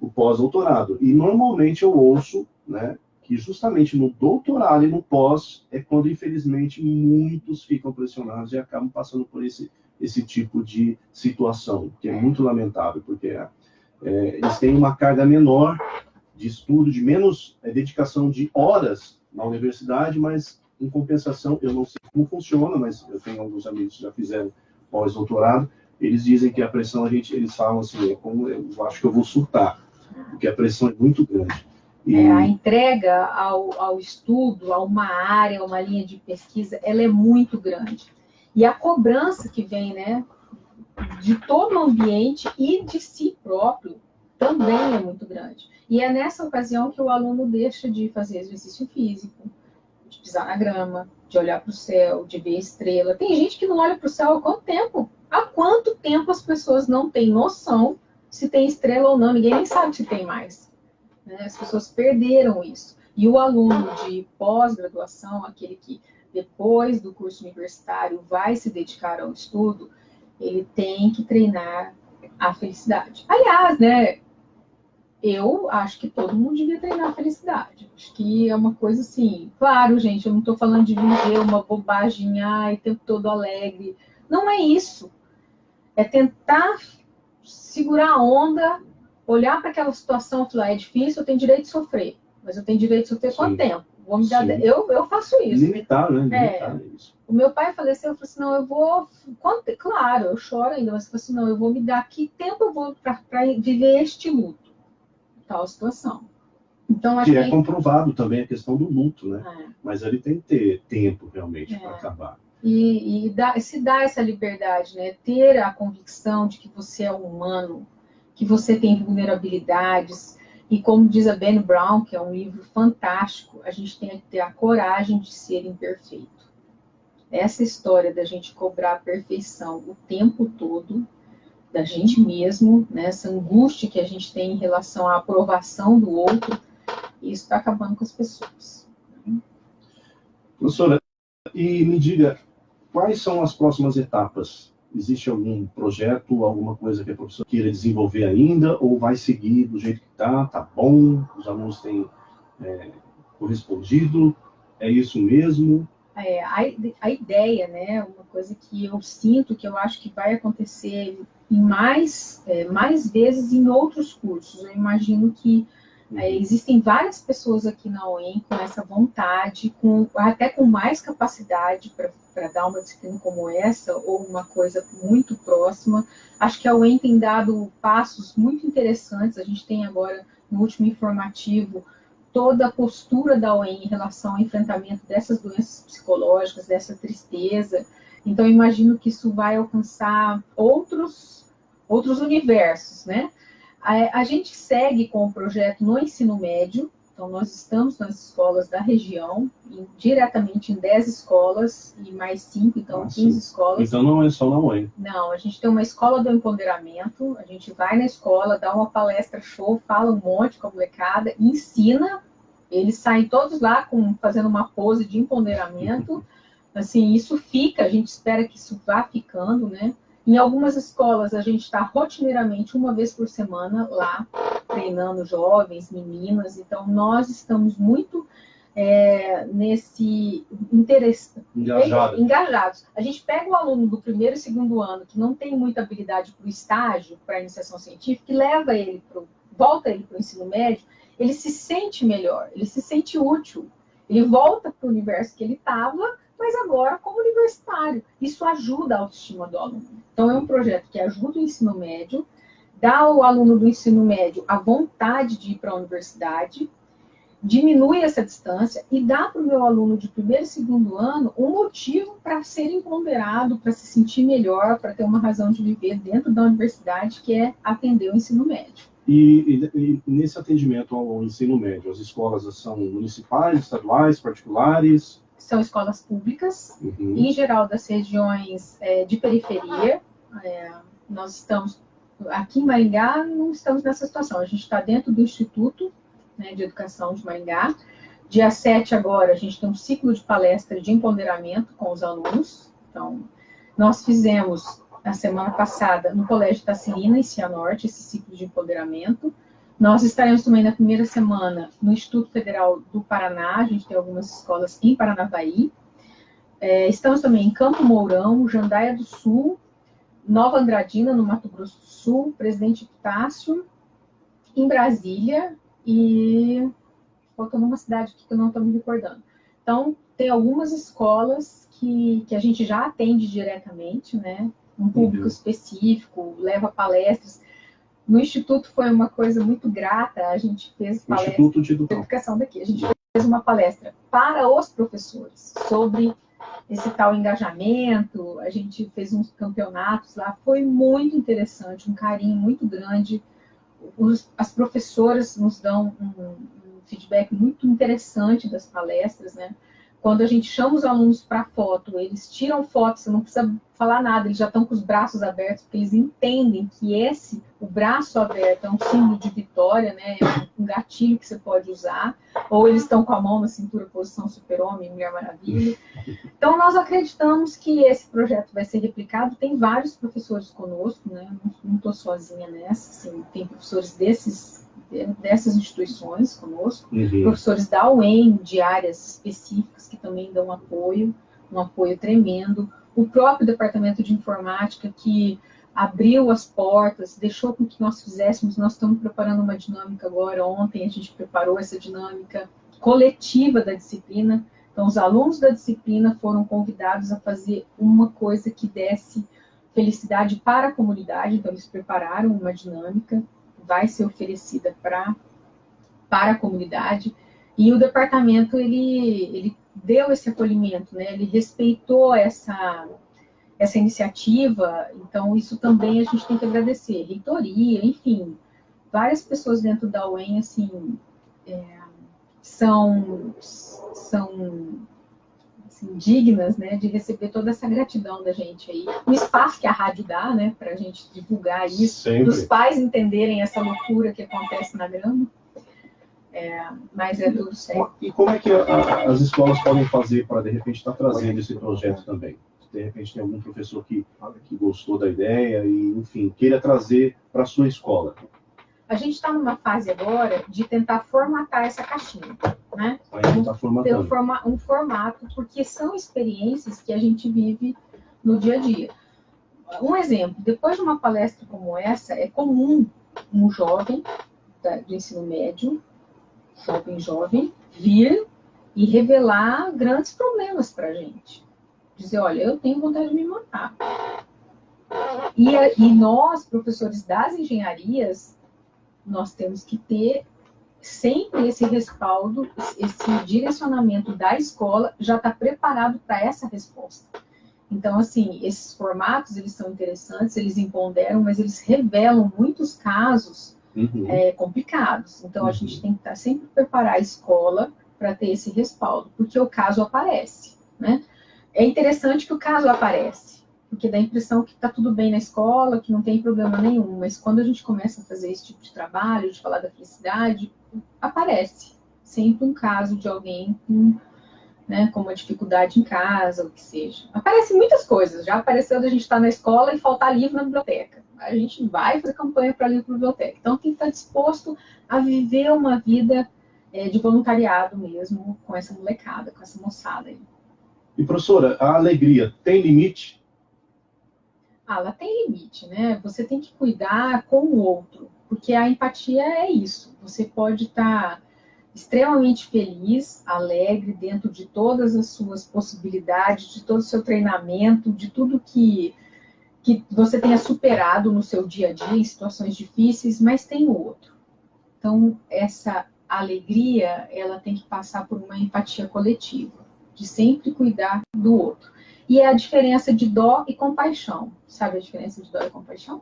pós-doutorado. E normalmente eu ouço, né, que justamente no doutorado e no pós é quando, infelizmente, muitos ficam pressionados e acabam passando por esse tipo de situação, que é muito lamentável, porque eles têm uma carga menor de estudo, de menos dedicação de horas na universidade, mas, em compensação, eu não sei como funciona, mas eu tenho alguns amigos que já fizeram pós-doutorado, eles dizem que a pressão, eles falam assim, eu acho que eu vou surtar, porque a pressão é muito grande. A entrega ao estudo, a uma área, a uma linha de pesquisa, ela é muito grande. E a cobrança que vem, né, de todo o ambiente e de si próprio, também é muito grande. E é nessa ocasião que o aluno deixa de fazer exercício físico, de pisar na grama, de olhar para o céu, de ver estrela. Tem gente que não olha para o céu há quanto tempo? Há quanto tempo as pessoas não têm noção se tem estrela ou não? Ninguém nem sabe se tem mais. Né? As pessoas perderam isso. E o aluno de pós-graduação, aquele que depois do curso universitário vai se dedicar ao estudo, ele tem que treinar a felicidade. Aliás, né, eu acho que todo mundo devia treinar a felicidade. Acho que é uma coisa assim... Claro, gente, eu não estou falando de viver uma bobagem, o tempo todo alegre. Não é isso. É tentar segurar a onda, olhar para aquela situação e falar, é difícil, eu tenho direito de sofrer. Mas eu tenho direito de sofrer quanto tempo? Vou me dar... eu faço isso. Limitar, né? Limitar isso. O meu pai faleceu, eu falei assim, não, eu vou... Claro, eu choro ainda, mas eu falei assim, não, eu vou me dar que tempo eu vou para viver este luto. Tal situação. Então, acho que é comprovado também a questão do luto, né? Mas ele tem que ter tempo realmente para acabar. E se dá essa liberdade, né? Ter a convicção de que você é humano, que você tem vulnerabilidades, e como diz a Ben Brown, que é um livro fantástico, a gente tem que ter a coragem de ser imperfeito. Essa história da gente cobrar a perfeição o tempo todo, da gente mesmo, né? Essa angústia que a gente tem em relação à aprovação do outro, isso está acabando com as pessoas. Professora, e me diga, quais são as próximas etapas? Existe algum projeto, alguma coisa que a professora queira desenvolver ainda, ou vai seguir do jeito que tá bom, os alunos têm correspondido, é isso mesmo? A ideia, né, uma coisa que eu sinto, que eu acho que vai acontecer em mais vezes em outros cursos. Eu imagino que existem várias pessoas aqui na UEM com essa vontade, até com mais capacidade para dar uma disciplina como essa, ou uma coisa muito próxima. Acho que a UEM tem dado passos muito interessantes. A gente tem agora, no último informativo, toda a postura da UEM em relação ao enfrentamento dessas doenças psicológicas, dessa tristeza. Então, eu imagino que isso vai alcançar outros universos, né? A gente segue com o projeto no ensino médio, então nós estamos nas escolas da região, diretamente em 10 escolas, e mais 5, então 15 escolas. Então não é só na UEM. Não, a gente tem uma escola do empoderamento, a gente vai na escola, dá uma palestra show, fala um monte com a molecada, ensina, eles saem todos lá fazendo uma pose de empoderamento, Assim, isso fica, a gente espera que isso vá ficando, né? Em algumas escolas, a gente está rotineiramente, uma vez por semana, lá, treinando jovens, meninas. Então, nós estamos muito nesse interesse, engajados. A gente pega o aluno do primeiro e segundo ano, que não tem muita habilidade para o estágio, para a iniciação científica, e leva ele volta ele para o ensino médio, ele se sente melhor, ele se sente útil. Ele volta para o universo que ele estava, mas agora como universitário. Isso ajuda a autoestima do aluno. Então, é um projeto que ajuda o ensino médio, dá ao aluno do ensino médio a vontade de ir para a universidade, diminui essa distância e dá para o meu aluno de primeiro e segundo ano um motivo para ser empoderado, para se sentir melhor, para ter uma razão de viver dentro da universidade, que é atender o ensino médio. E nesse atendimento ao ensino médio, as escolas são municipais, estaduais, particulares? São escolas públicas, em geral das regiões de periferia. Nós estamos, aqui em Maringá, não estamos nessa situação. A gente está dentro do Instituto, né, de Educação de Maringá. Dia 7 agora, a gente tem um ciclo de palestra de empoderamento com os alunos. Então, nós fizemos, na semana passada, no Colégio Itacirina, em Cianorte, esse ciclo de empoderamento. Nós estaremos também na primeira semana no Instituto Federal do Paraná, a gente tem algumas escolas em Paranavaí. Estamos também em Campo Mourão, Jandaia do Sul, Nova Andradina, no Mato Grosso do Sul, Presidente Epitácio, em Brasília e faltou uma cidade aqui que eu não estou me recordando. Então, tem algumas escolas que a gente já atende diretamente, né? Um público específico, leva palestras. No Instituto foi uma coisa muito grata, a gente fez palestra... Instituto de Educação daqui. A gente fez uma palestra para os professores sobre esse tal engajamento, a gente fez uns campeonatos lá, foi muito interessante, um carinho muito grande. As professoras nos dão um feedback muito interessante das palestras, né? Quando a gente chama os alunos para foto, eles tiram foto, você não precisa falar nada, eles já estão com os braços abertos, porque eles entendem que o braço aberto é um símbolo de vitória, né? É um gatilho que você pode usar, ou eles estão com a mão na cintura, posição super-homem, Mulher Maravilha. Então, nós acreditamos que esse projeto vai ser replicado, tem vários professores conosco, né? Não estou sozinha nessa, assim, tem professores dessas instituições conosco, professores da UEM, de áreas específicas, que também dão apoio, um apoio tremendo. O próprio Departamento de Informática, que abriu as portas, deixou com que nós fizéssemos, nós estamos preparando uma dinâmica agora, ontem a gente preparou essa dinâmica coletiva da disciplina. Então, os alunos da disciplina foram convidados a fazer uma coisa que desse felicidade para a comunidade, então eles prepararam uma dinâmica, vai ser oferecida para a comunidade, e o departamento, ele deu esse acolhimento, né? Ele respeitou essa iniciativa, então isso também a gente tem que agradecer, reitoria, enfim, várias pessoas dentro da UEM, assim, são assim, dignas, né, de receber toda essa gratidão da gente aí. O espaço que a rádio dá, né, para a gente divulgar isso, dos pais entenderem essa loucura que acontece na grama. Mas é tudo certo. E como é que as escolas podem fazer para, de repente, estar trazendo esse projeto também? De repente tem algum professor que gostou da ideia e, enfim, queira trazer para a sua escola. A gente está numa fase agora de tentar formatar essa caixinha, né? Ter um formato, porque são experiências que a gente vive no dia a dia. Um exemplo, depois de uma palestra como essa, é comum um jovem do ensino médio, jovem, vir e revelar grandes problemas para a gente. Dizer, olha, eu tenho vontade de me matar. E nós, professores das engenharias, nós temos que ter sempre esse respaldo, esse direcionamento da escola já está preparado para essa resposta. Então, assim, esses formatos, eles são interessantes, eles empoderam, mas eles revelam muitos casos complicados. Então, a gente tem que sempre preparar a escola para ter esse respaldo, porque o caso aparece, né? É interessante que o caso aparece, porque dá a impressão que está tudo bem na escola, que não tem problema nenhum, mas quando a gente começa a fazer esse tipo de trabalho, de falar da felicidade, aparece sempre um caso de alguém com né, como a dificuldade em casa, o que seja. Aparecem muitas coisas. Já apareceu da gente estar na escola e faltar livro na biblioteca. A gente vai fazer campanha para livro na biblioteca. Então, tem que estar disposto a viver uma vida de voluntariado mesmo com essa molecada, com essa moçada aí. E, professora, a alegria tem limite? Ela tem limite, né? Você tem que cuidar com o outro, porque a empatia é isso. Você pode estar extremamente feliz, alegre, dentro de todas as suas possibilidades, de todo o seu treinamento, de tudo que você tenha superado no seu dia a dia, em situações difíceis, mas tem o outro. Então, essa alegria, ela tem que passar por uma empatia coletiva, de sempre cuidar do outro. E é a diferença de dó e compaixão. Sabe a diferença de dó e compaixão?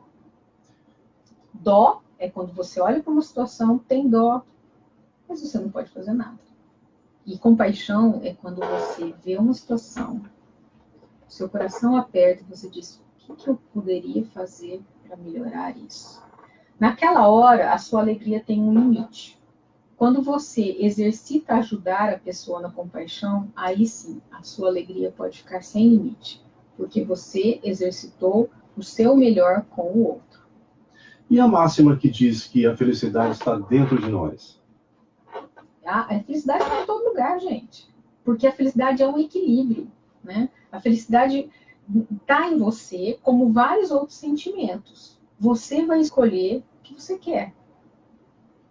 Dó é quando você olha para uma situação, tem dó, mas você não pode fazer nada. E compaixão é quando você vê uma situação, seu coração aperta e você diz, o que eu poderia fazer para melhorar isso? Naquela hora, a sua alegria tem um limite. Quando você exercita ajudar a pessoa na compaixão, aí sim, a sua alegria pode ficar sem limite, porque você exercitou o seu melhor com o outro. E a máxima que diz que a felicidade está dentro de nós? A felicidade está em todo lugar, gente. Porque a felicidade é um equilíbrio, né? A felicidade está em você, como vários outros sentimentos. Você vai escolher o que você quer.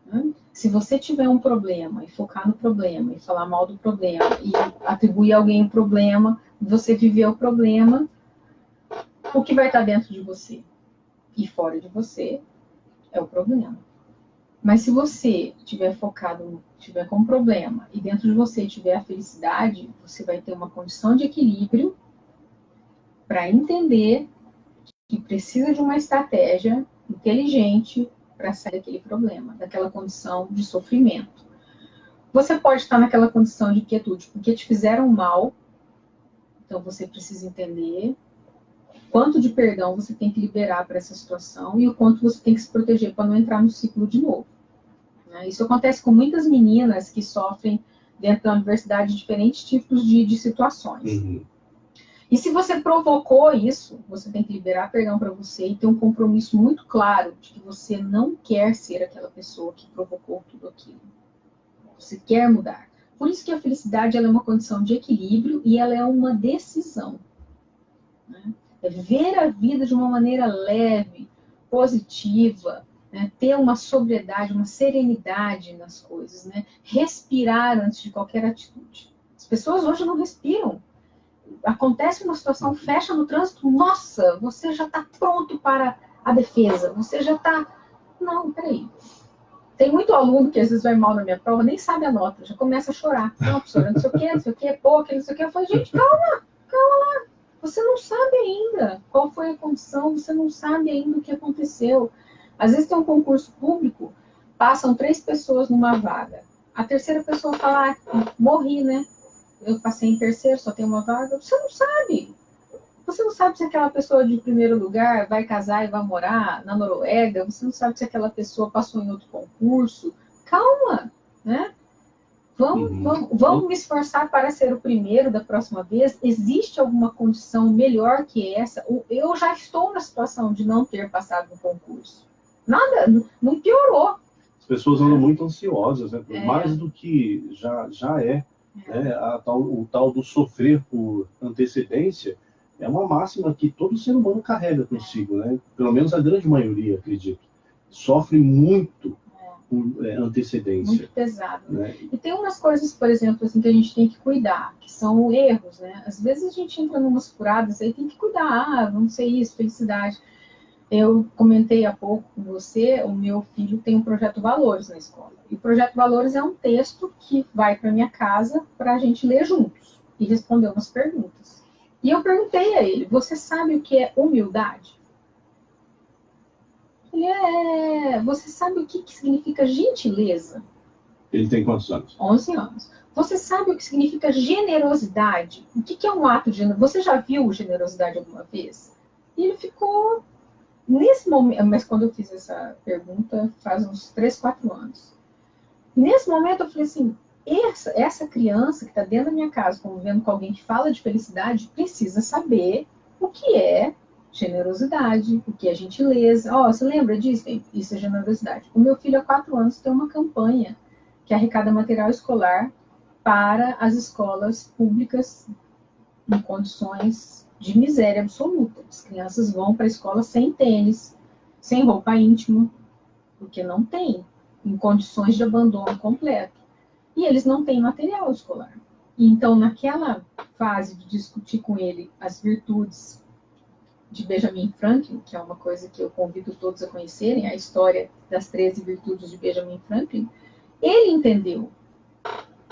Né? Se você tiver um problema e focar no problema e falar mal do problema e atribuir a alguém o problema, você viver o problema, o que vai estar dentro de você e fora de você é o problema. Mas se você estiver focado, estiver com um problema e dentro de você tiver a felicidade, você vai ter uma condição de equilíbrio para entender que precisa de uma estratégia inteligente para sair daquele problema, daquela condição de sofrimento. Você pode estar naquela condição de quietude porque te fizeram mal, então você precisa entender quanto de perdão você tem que liberar para essa situação e o quanto você tem que se proteger para não entrar no ciclo de novo. Isso acontece com muitas meninas que sofrem dentro da universidade diferentes tipos de situações. Uhum. E se você provocou isso, você tem que liberar perdão para você e ter um compromisso muito claro de que você não quer ser aquela pessoa que provocou tudo aquilo. Você quer mudar. Por isso que a felicidade ela é uma condição de equilíbrio e ela é uma decisão. Né? É ver a vida de uma maneira leve, positiva, né? Ter uma sobriedade, uma serenidade nas coisas, né? Respirar antes de qualquer atitude. As pessoas hoje não respiram. Acontece uma situação, fecha no trânsito, nossa, você já está pronto para a defesa, você já está... Não, peraí. Tem muito aluno que às vezes vai mal na minha prova, nem sabe a nota, já começa a chorar. Não, professora, não sei o quê, pô, não sei o quê. Eu falei, gente, calma lá. Você não sabe ainda qual foi a condição, você não sabe ainda o que aconteceu. Às vezes tem um concurso público, passam 3 pessoas numa vaga. A terceira pessoa fala, morri, né? Eu passei em terceiro, só tem uma vaga. Você não sabe. Você não sabe se aquela pessoa de primeiro lugar vai casar e vai morar na Noruega. Você não sabe se aquela pessoa passou em outro concurso. Calma, né? Vamos me esforçar para ser o primeiro da próxima vez. Existe alguma condição melhor que essa? Eu já estou na situação de não ter passado no concurso. Nada, não piorou. As pessoas andam muito ansiosas, né? Mais do que já é. Né? O tal do sofrer por antecedência é uma máxima que todo ser humano carrega consigo, né? Pelo menos a grande maioria, acredito. Sofre muito por antecedência. Muito pesado. Né? E tem umas coisas, por exemplo, assim, que a gente tem que cuidar, que são erros, né? Às vezes a gente entra em umas furadas aí, tem que cuidar, vamos ser isso, felicidade. Eu comentei há pouco com você, o meu filho tem um projeto Valores na escola. E o projeto Valores é um texto que vai para minha casa para a gente ler juntos e responder umas perguntas. E eu perguntei a ele, você sabe o que é humildade? Ele você sabe o que significa gentileza? Ele tem quantos anos? 11 anos. Você sabe o que significa generosidade? O que é um ato de generosidade? Você já viu generosidade alguma vez? E ele ficou... Nesse momento, mas quando eu fiz essa pergunta, faz uns 3, 4 anos. Nesse momento eu falei assim, essa criança que está dentro da minha casa, convivendo com alguém que fala de felicidade, precisa saber o que é generosidade, o que é gentileza. Você lembra disso? Isso é generosidade. O meu filho, há 4 anos, tem uma campanha que arrecada material escolar para as escolas públicas em condições de miséria absoluta. As crianças vão para a escola sem tênis, sem roupa íntima, porque não tem, em condições de abandono completo. E eles não têm material escolar. Então, naquela fase de discutir com ele as virtudes de Benjamin Franklin, que é uma coisa que eu convido todos a conhecerem, a história das 13 virtudes de Benjamin Franklin, ele entendeu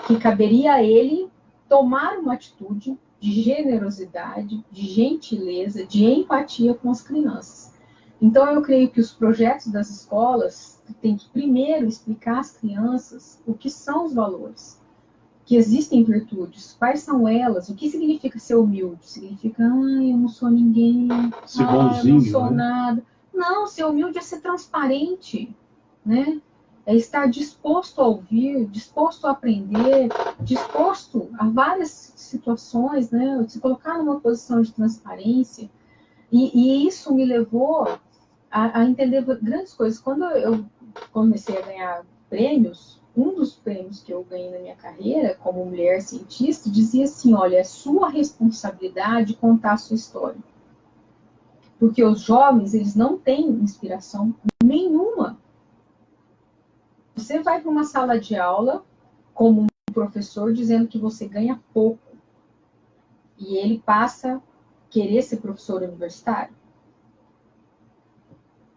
que caberia a ele tomar uma atitude de generosidade, de gentileza, de empatia com as crianças. Então, eu creio que os projetos das escolas têm que primeiro explicar às crianças o que são os valores, que existem virtudes, quais são elas, o que significa ser humilde. Significa, eu não sou ninguém, ser bonzinho, eu não sou nada. Não, ser humilde é ser transparente, né? É estar disposto a ouvir, disposto a aprender, disposto a várias situações, né? Se colocar numa posição de transparência. E isso me levou a entender grandes coisas. Quando eu comecei a ganhar prêmios, um dos prêmios que eu ganhei na minha carreira como mulher cientista dizia assim, olha, é sua responsabilidade contar a sua história. Porque os jovens, eles não têm inspiração nenhuma. Você vai para uma sala de aula como um professor dizendo que você ganha pouco. E ele passa a querer ser professor universitário?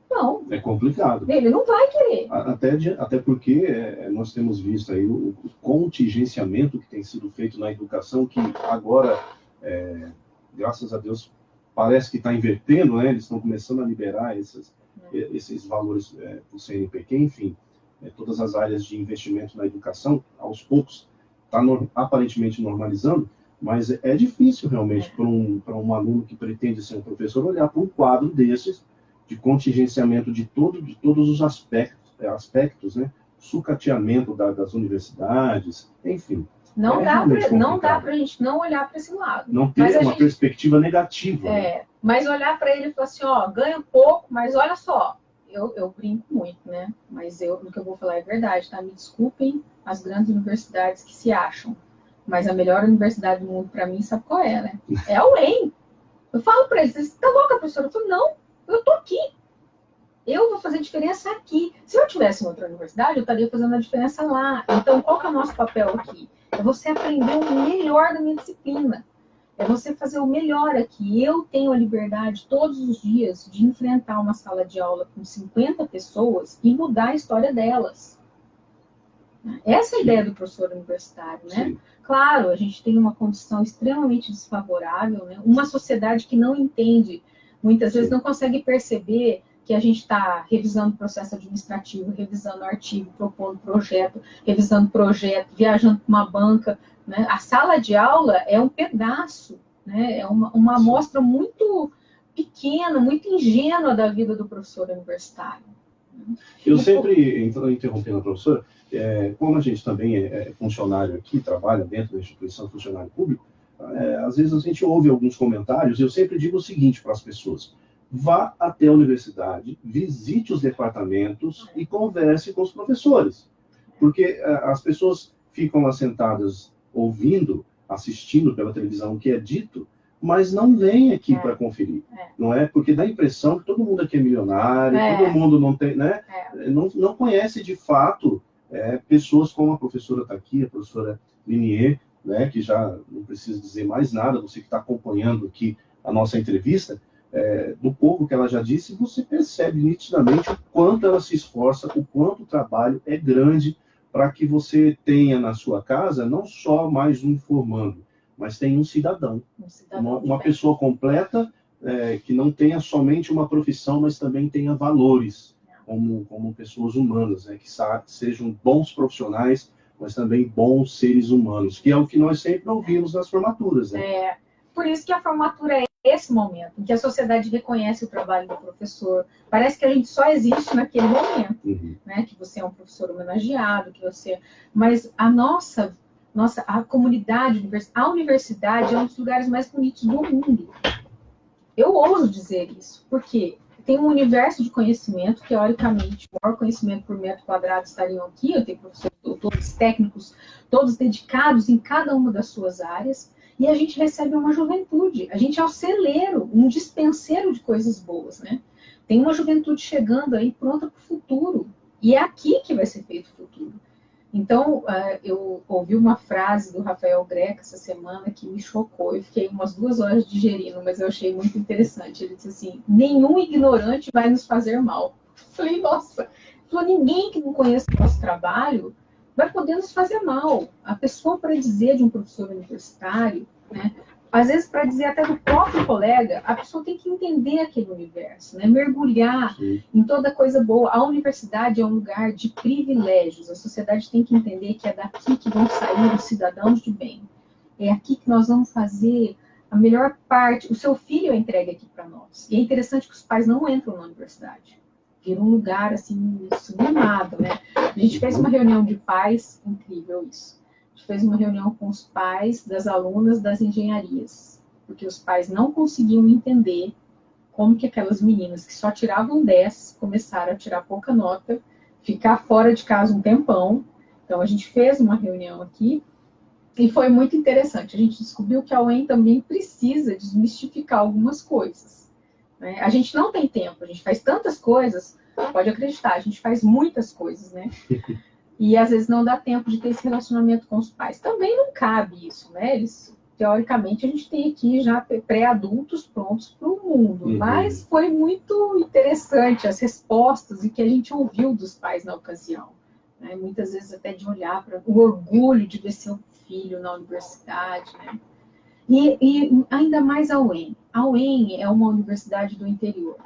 Não. É complicado. Ele não vai querer. Até porque nós temos visto aí o contingenciamento que tem sido feito na educação, que agora, graças a Deus, parece que está invertendo, né? Eles estão começando a liberar esses valores do CNPq, enfim, todas as áreas de investimento na educação, aos poucos, está aparentemente normalizando, mas é difícil realmente para um aluno que pretende ser um professor olhar para um quadro desses, de contingenciamento de todos os aspectos, né? Sucateamento das universidades, enfim. Não dá para a gente não olhar para esse lado. Não ter uma perspectiva negativa. Mas olhar para ele e falar assim, ganha pouco, mas olha só, eu brinco muito, né? Mas o que eu vou falar é verdade, tá? Me desculpem as grandes universidades que se acham, mas a melhor universidade do mundo para mim, sabe qual é, né? É a UEM. Eu falo para eles, você tá louca, professora? Eu falo, não, eu tô aqui. Eu vou fazer diferença aqui. Se eu tivesse em outra universidade, eu estaria fazendo a diferença lá. Então, qual que é o nosso papel aqui? É você aprender o melhor da minha disciplina. É você fazer o melhor aqui. Eu tenho a liberdade todos os dias de enfrentar uma sala de aula com 50 pessoas e mudar a história delas. Essa é a ideia do professor universitário, né? Sim. Claro, a gente tem uma condição extremamente desfavorável, né? Uma sociedade que não entende, muitas vezes não consegue perceber que a gente está revisando processo administrativo, revisando artigo, propondo projeto, revisando projeto, viajando para uma banca, né? A sala de aula é um pedaço, né? É uma amostra muito pequena, muito ingênua da vida do professor universitário. Eu sempre, interrompendo a professora, como a gente também é funcionário aqui, trabalha dentro da instituição, funcionário público, às vezes a gente ouve alguns comentários, e eu sempre digo o seguinte para as pessoas: vá até a universidade, visite os departamentos e converse com os professores. Porque as pessoas ficam lá sentadas ouvindo, assistindo pela televisão o que é dito, mas não vem aqui para conferir. Não é? Porque dá a impressão que todo mundo aqui é milionário, todo mundo não tem, né? Não conhece de fato pessoas como a professora está aqui, a professora Linier, né? Que já não precisa dizer mais nada, você que está acompanhando aqui a nossa entrevista, do pouco que ela já disse, você percebe nitidamente o quanto ela se esforça, o quanto o trabalho é grande para que você tenha na sua casa não só mais um formando, mas tem um cidadão, uma pessoa completa, que não tenha somente uma profissão, mas também tenha valores como pessoas humanas, né, que sejam bons profissionais, mas também bons seres humanos, que é o que nós sempre ouvimos nas formaturas. Né? Por isso que a formatura é esse momento, em que a sociedade reconhece o trabalho do professor. Parece que a gente só existe naquele momento, né? Que você é um professor homenageado, que você... Mas a comunidade, a universidade é um dos lugares mais bonitos do mundo. Eu ouso dizer isso, porque tem um universo de conhecimento, teoricamente, o maior conhecimento por metro quadrado estariam aqui, eu tenho professores, doutores, técnicos, todos dedicados em cada uma das suas áreas, e a gente recebe uma juventude, a gente é um celeiro, um dispenseiro de coisas boas, né? Tem uma juventude chegando aí pronta para o futuro, e é aqui que vai ser feito o futuro. Então, eu ouvi uma frase do Rafael Greca essa semana que me chocou. Eu fiquei umas 2 horas digerindo, mas eu achei muito interessante. Ele disse assim, nenhum ignorante vai nos fazer mal. Eu falei, nossa. Ele falou, ninguém que não conheça o nosso trabalho vai poder nos fazer mal. A pessoa, para dizer de um professor universitário, né, às vezes para dizer até do próprio colega, a pessoa tem que entender aquele universo, né? Mergulhar em toda coisa boa. A universidade é um lugar de privilégios. A sociedade tem que entender que é daqui que vão sair os cidadãos de bem. É aqui que nós vamos fazer a melhor parte. O seu filho é entregue aqui para nós. E é interessante que os pais não entram na universidade. Vira um lugar assim sublimado, né? A gente fez uma reunião de pais, incrível isso. A gente fez uma reunião com os pais das alunas das engenharias, porque os pais não conseguiam entender como que aquelas meninas que só tiravam 10 começaram a tirar pouca nota, ficar fora de casa um tempão. Então, a gente fez uma reunião aqui e foi muito interessante. A gente descobriu que a UEM também precisa desmistificar algumas coisas, né? A gente não tem tempo, a gente faz tantas coisas, pode acreditar, a gente faz muitas coisas, né? E às vezes não dá tempo de ter esse relacionamento com os pais. Também não cabe isso, né? Eles, teoricamente, a gente tem aqui já pré-adultos prontos para o mundo. Mas foi muito interessante as respostas e que a gente ouviu dos pais na ocasião, né? Muitas vezes até de olhar para o orgulho de ver seu filho na universidade, né? E ainda mais a UEM. A UEM é uma universidade do interior.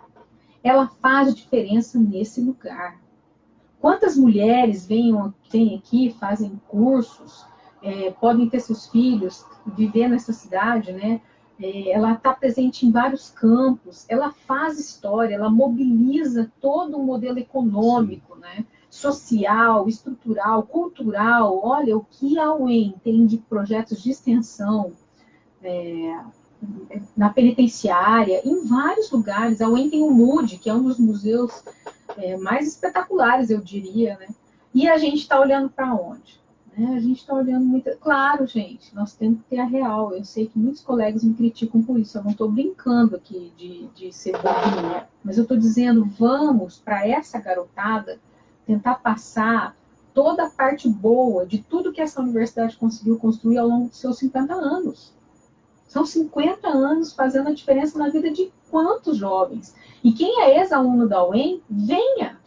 Ela faz diferença nesse lugar. Quantas mulheres vêm aqui, fazem cursos, podem ter seus filhos, viver nessa cidade, né? Ela está presente em vários campos, ela faz história, ela mobiliza todo um modelo econômico, né? Social, estrutural, cultural. Olha o que a UEM tem de projetos de extensão, na penitenciária, em vários lugares. A UEM tem o MUD, que é um dos museus mais espetaculares, eu diria, né? E a gente está olhando para onde? Né? A gente está olhando muito... Claro, gente, nós temos que ter a real. Eu sei que muitos colegas me criticam por isso. Eu não estou brincando aqui de ser bobinha, mas eu estou dizendo, vamos para essa garotada tentar passar toda a parte boa de tudo que essa universidade conseguiu construir ao longo dos seus 50 anos. São 50 anos fazendo a diferença na vida de quantos jovens? E quem é ex-aluno da UEM, venha,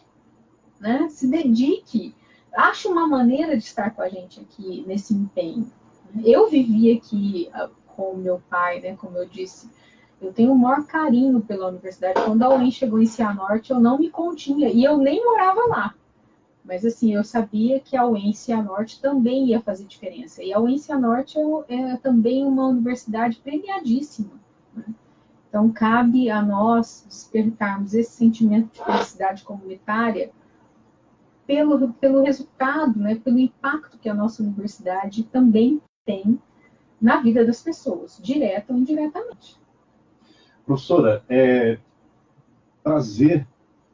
né? Se dedique. Ache uma maneira de estar com a gente aqui nesse empenho. Eu vivi aqui com o meu pai, né? Como eu disse, eu tenho o maior carinho pela universidade. Quando a UEM chegou em Cianorte, eu não me continha. E eu nem morava lá. Mas, assim, eu sabia que a UEM Cianorte também ia fazer diferença. E a UEM Cianorte é também uma universidade premiadíssima, né? Então, cabe a nós despertarmos esse sentimento de felicidade comunitária pelo resultado, né, pelo impacto que a nossa universidade também tem na vida das pessoas, direta ou indiretamente. Professora, prazer.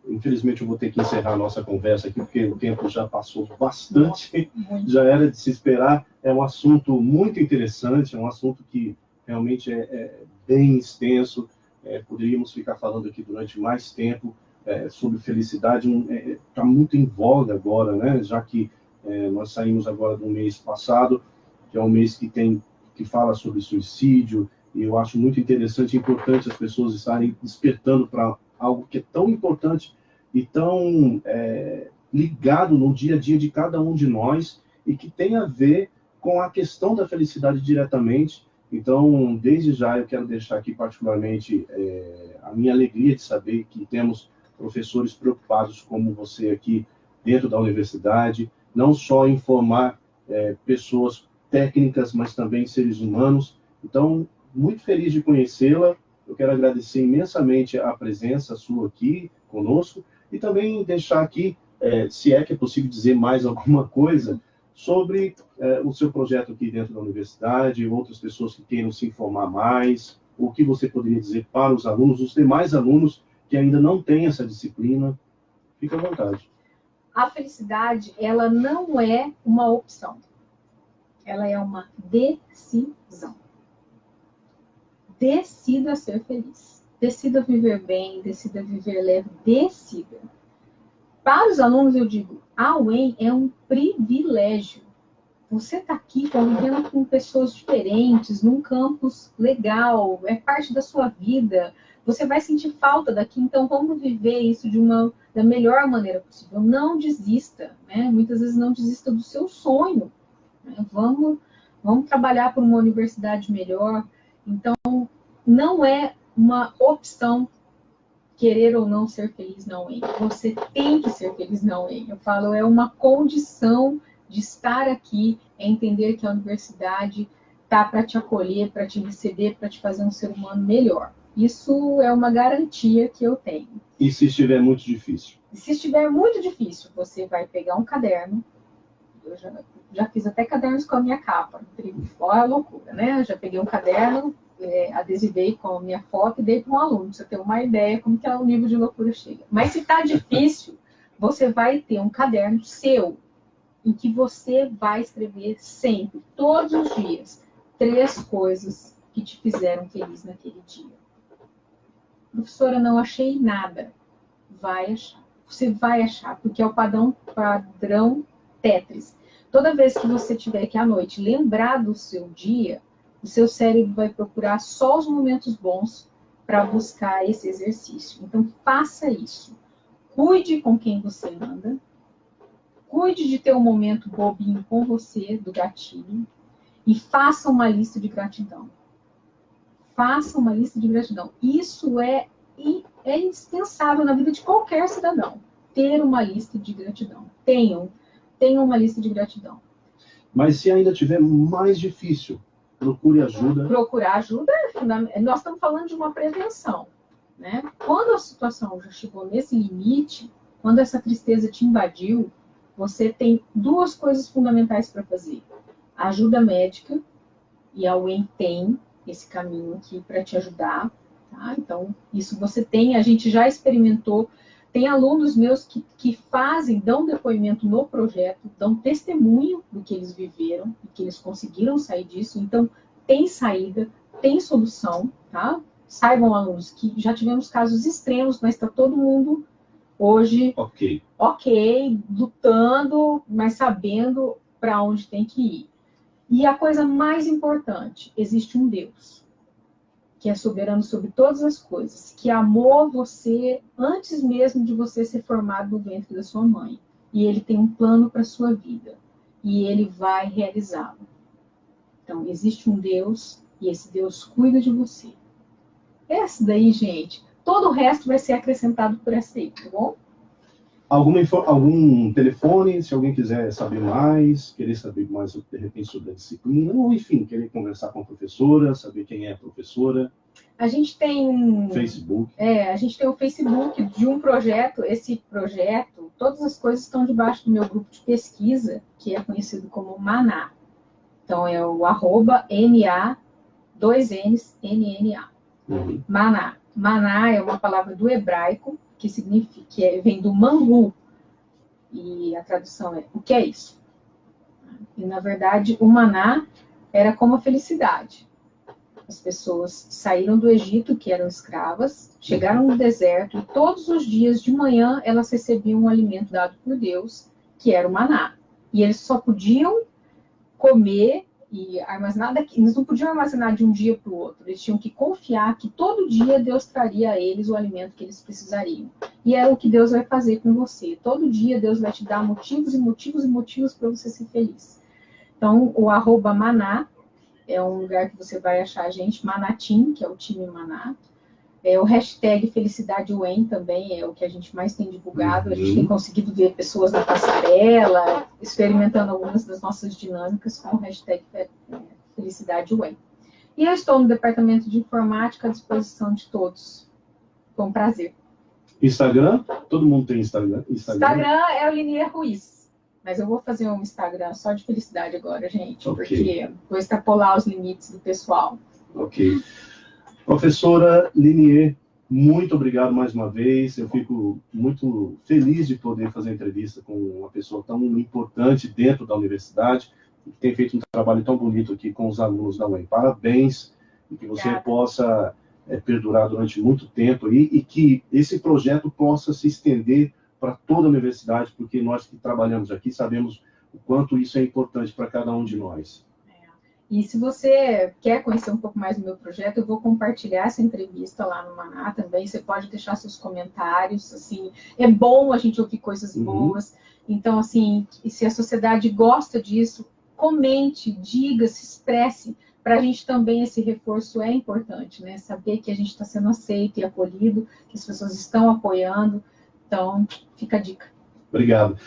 Infelizmente, eu vou ter que encerrar a nossa conversa aqui, porque o tempo já passou bastante, já era de se esperar. É um assunto muito interessante, é um assunto que realmente é bem extenso. Poderíamos ficar falando aqui durante mais tempo sobre felicidade. Está muito em voga agora, né? Já que nós saímos agora do mês passado, que é um mês que fala sobre suicídio, e eu acho muito interessante e importante as pessoas estarem despertando para algo que é tão importante e tão ligado no dia a dia de cada um de nós e que tem a ver com a questão da felicidade diretamente. Então, desde já, eu quero deixar aqui particularmente a minha alegria de saber que temos professores preocupados como você aqui dentro da universidade, não só em formar pessoas técnicas, mas também seres humanos. Então, muito feliz de conhecê-la. Eu quero agradecer imensamente a presença sua aqui conosco e também deixar aqui, se é que é possível dizer mais alguma coisa sobre o seu projeto aqui dentro da universidade, outras pessoas que queiram se informar mais, o que você poderia dizer para os alunos, os demais alunos que ainda não têm essa disciplina. Fique à vontade. A felicidade, ela não é uma opção. Ela é uma decisão. Decida ser feliz. Decida viver bem, decida viver leve, decida. Para os alunos, eu digo, a UEM é um privilégio. Você está aqui convivendo com pessoas diferentes, num campus legal, é parte da sua vida. Você vai sentir falta daqui, então vamos viver isso da melhor maneira possível. Não desista, né? Muitas vezes não desista do seu sonho. Né? Vamos trabalhar por uma universidade melhor. Então, não é uma opção querer ou não ser feliz na UEM. Você tem que ser feliz na UEM. Eu falo, é uma condição de estar aqui, é entender que a universidade está para te acolher, para te receber, para te fazer um ser humano melhor. Isso é uma garantia que eu tenho. E se estiver muito difícil? Se estiver muito difícil, você vai pegar um caderno. Eu já fiz até cadernos com a minha capa. Olha a loucura, né? Eu já peguei um caderno, adesivei com a minha foto e dei para um aluno, para você ter uma ideia como que o nível de loucura chega. Mas se está difícil, você vai ter um caderno seu, em que você vai escrever sempre, todos os dias, 3 coisas que te fizeram feliz naquele dia. Professora, não achei nada. Vai achar. Você vai achar, porque é o padrão Tetris. Toda vez que você tiver que à noite lembrar do seu dia, o seu cérebro vai procurar só os momentos bons para buscar esse exercício. Então, faça isso. Cuide com quem você anda. Cuide de ter um momento bobinho com você, do gatilho. E faça uma lista de gratidão. Faça uma lista de gratidão. Isso é indispensável na vida de qualquer cidadão. Ter uma lista de gratidão. Tenham uma lista de gratidão. Mas se ainda tiver mais difícil, procure ajuda. Procurar ajuda é fundamental. Nós estamos falando de uma prevenção, né? Quando a situação já chegou nesse limite, quando essa tristeza te invadiu, você tem 2 coisas fundamentais para fazer. Ajuda médica, e a UEM tem esse caminho aqui para te ajudar. Tá? Então, isso você tem, a gente já experimentou. Tem alunos meus que dão depoimento no projeto, dão testemunho do que eles viveram e que eles conseguiram sair disso. Então, tem saída, tem solução, tá? Saibam, alunos, que já tivemos casos extremos, mas está todo mundo hoje ok, lutando, mas sabendo para onde tem que ir. E a coisa mais importante, existe um Deus que é soberano sobre todas as coisas, que amou você antes mesmo de você ser formado no ventre da sua mãe. E ele tem um plano para a sua vida. E ele vai realizá-lo. Então, existe um Deus, e esse Deus cuida de você. Essa daí, gente, todo o resto vai ser acrescentado por essa aí, tá bom? Algum telefone, se alguém quiser saber mais, querer saber mais, de repente, sobre a disciplina, ou, enfim, querer conversar com a professora, saber quem é a professora. A gente tem Facebook. A gente tem o Facebook de um projeto. Esse projeto, todas as coisas estão debaixo do meu grupo de pesquisa, que é conhecido como Maná. Então, é o @MA, 2 N's, NNA. Maná. Maná é uma palavra do hebraico, que significa, vem do mangu. E a tradução é, o que é isso? E, na verdade, o maná era como a felicidade. As pessoas saíram do Egito, que eram escravas, chegaram no deserto, e todos os dias de manhã elas recebiam um alimento dado por Deus, que era o maná. E eles só podiam comer e armazenar eles não podiam armazenar de um dia para o outro. Eles tinham que confiar que todo dia Deus traria a eles o alimento que eles precisariam. E é o que Deus vai fazer com você. Todo dia Deus vai te dar motivos e motivos e motivos para você ser feliz. Então, o @Maná é um lugar que você vai achar a gente, Manatim, que é o time Maná. O hashtag Felicidade UEM também é o que a gente mais tem divulgado. A gente tem conseguido ver pessoas na passarela, experimentando algumas das nossas dinâmicas com o hashtag Felicidade UEM. E eu estou no departamento de informática à disposição de todos. Foi um prazer. Instagram? Todo mundo tem Instagram? Instagram é o Linier Ruiz. Mas eu vou fazer um Instagram só de felicidade agora, gente. Okay. Porque vou extrapolar os limites do pessoal. Ok. Professora Linier, muito obrigado mais uma vez. Eu fico muito feliz de poder fazer entrevista com uma pessoa tão importante dentro da universidade, que tem feito um trabalho tão bonito aqui com os alunos da UEM. Parabéns, e que você possa perdurar durante muito tempo aí, e que esse projeto possa se estender para toda a universidade, porque nós que trabalhamos aqui sabemos o quanto isso é importante para cada um de nós. E se você quer conhecer um pouco mais do meu projeto, eu vou compartilhar essa entrevista lá no Maná também. Você pode deixar seus comentários, assim, é bom a gente ouvir coisas boas. Então, assim, se a sociedade gosta disso, comente, diga, se expresse. Para a gente também esse reforço é importante, né? Saber que a gente está sendo aceito e acolhido, que as pessoas estão apoiando. Então, fica a dica. Obrigado.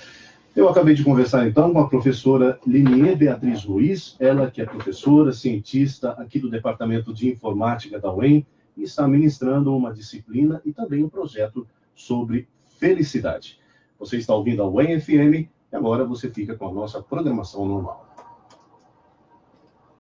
Eu acabei de conversar, então, com a professora Linier Beatriz Ruiz, ela que é professora, cientista aqui do Departamento de Informática da UEM, e está ministrando uma disciplina e também um projeto sobre felicidade. Você está ouvindo a UEM FM e agora você fica com a nossa programação normal.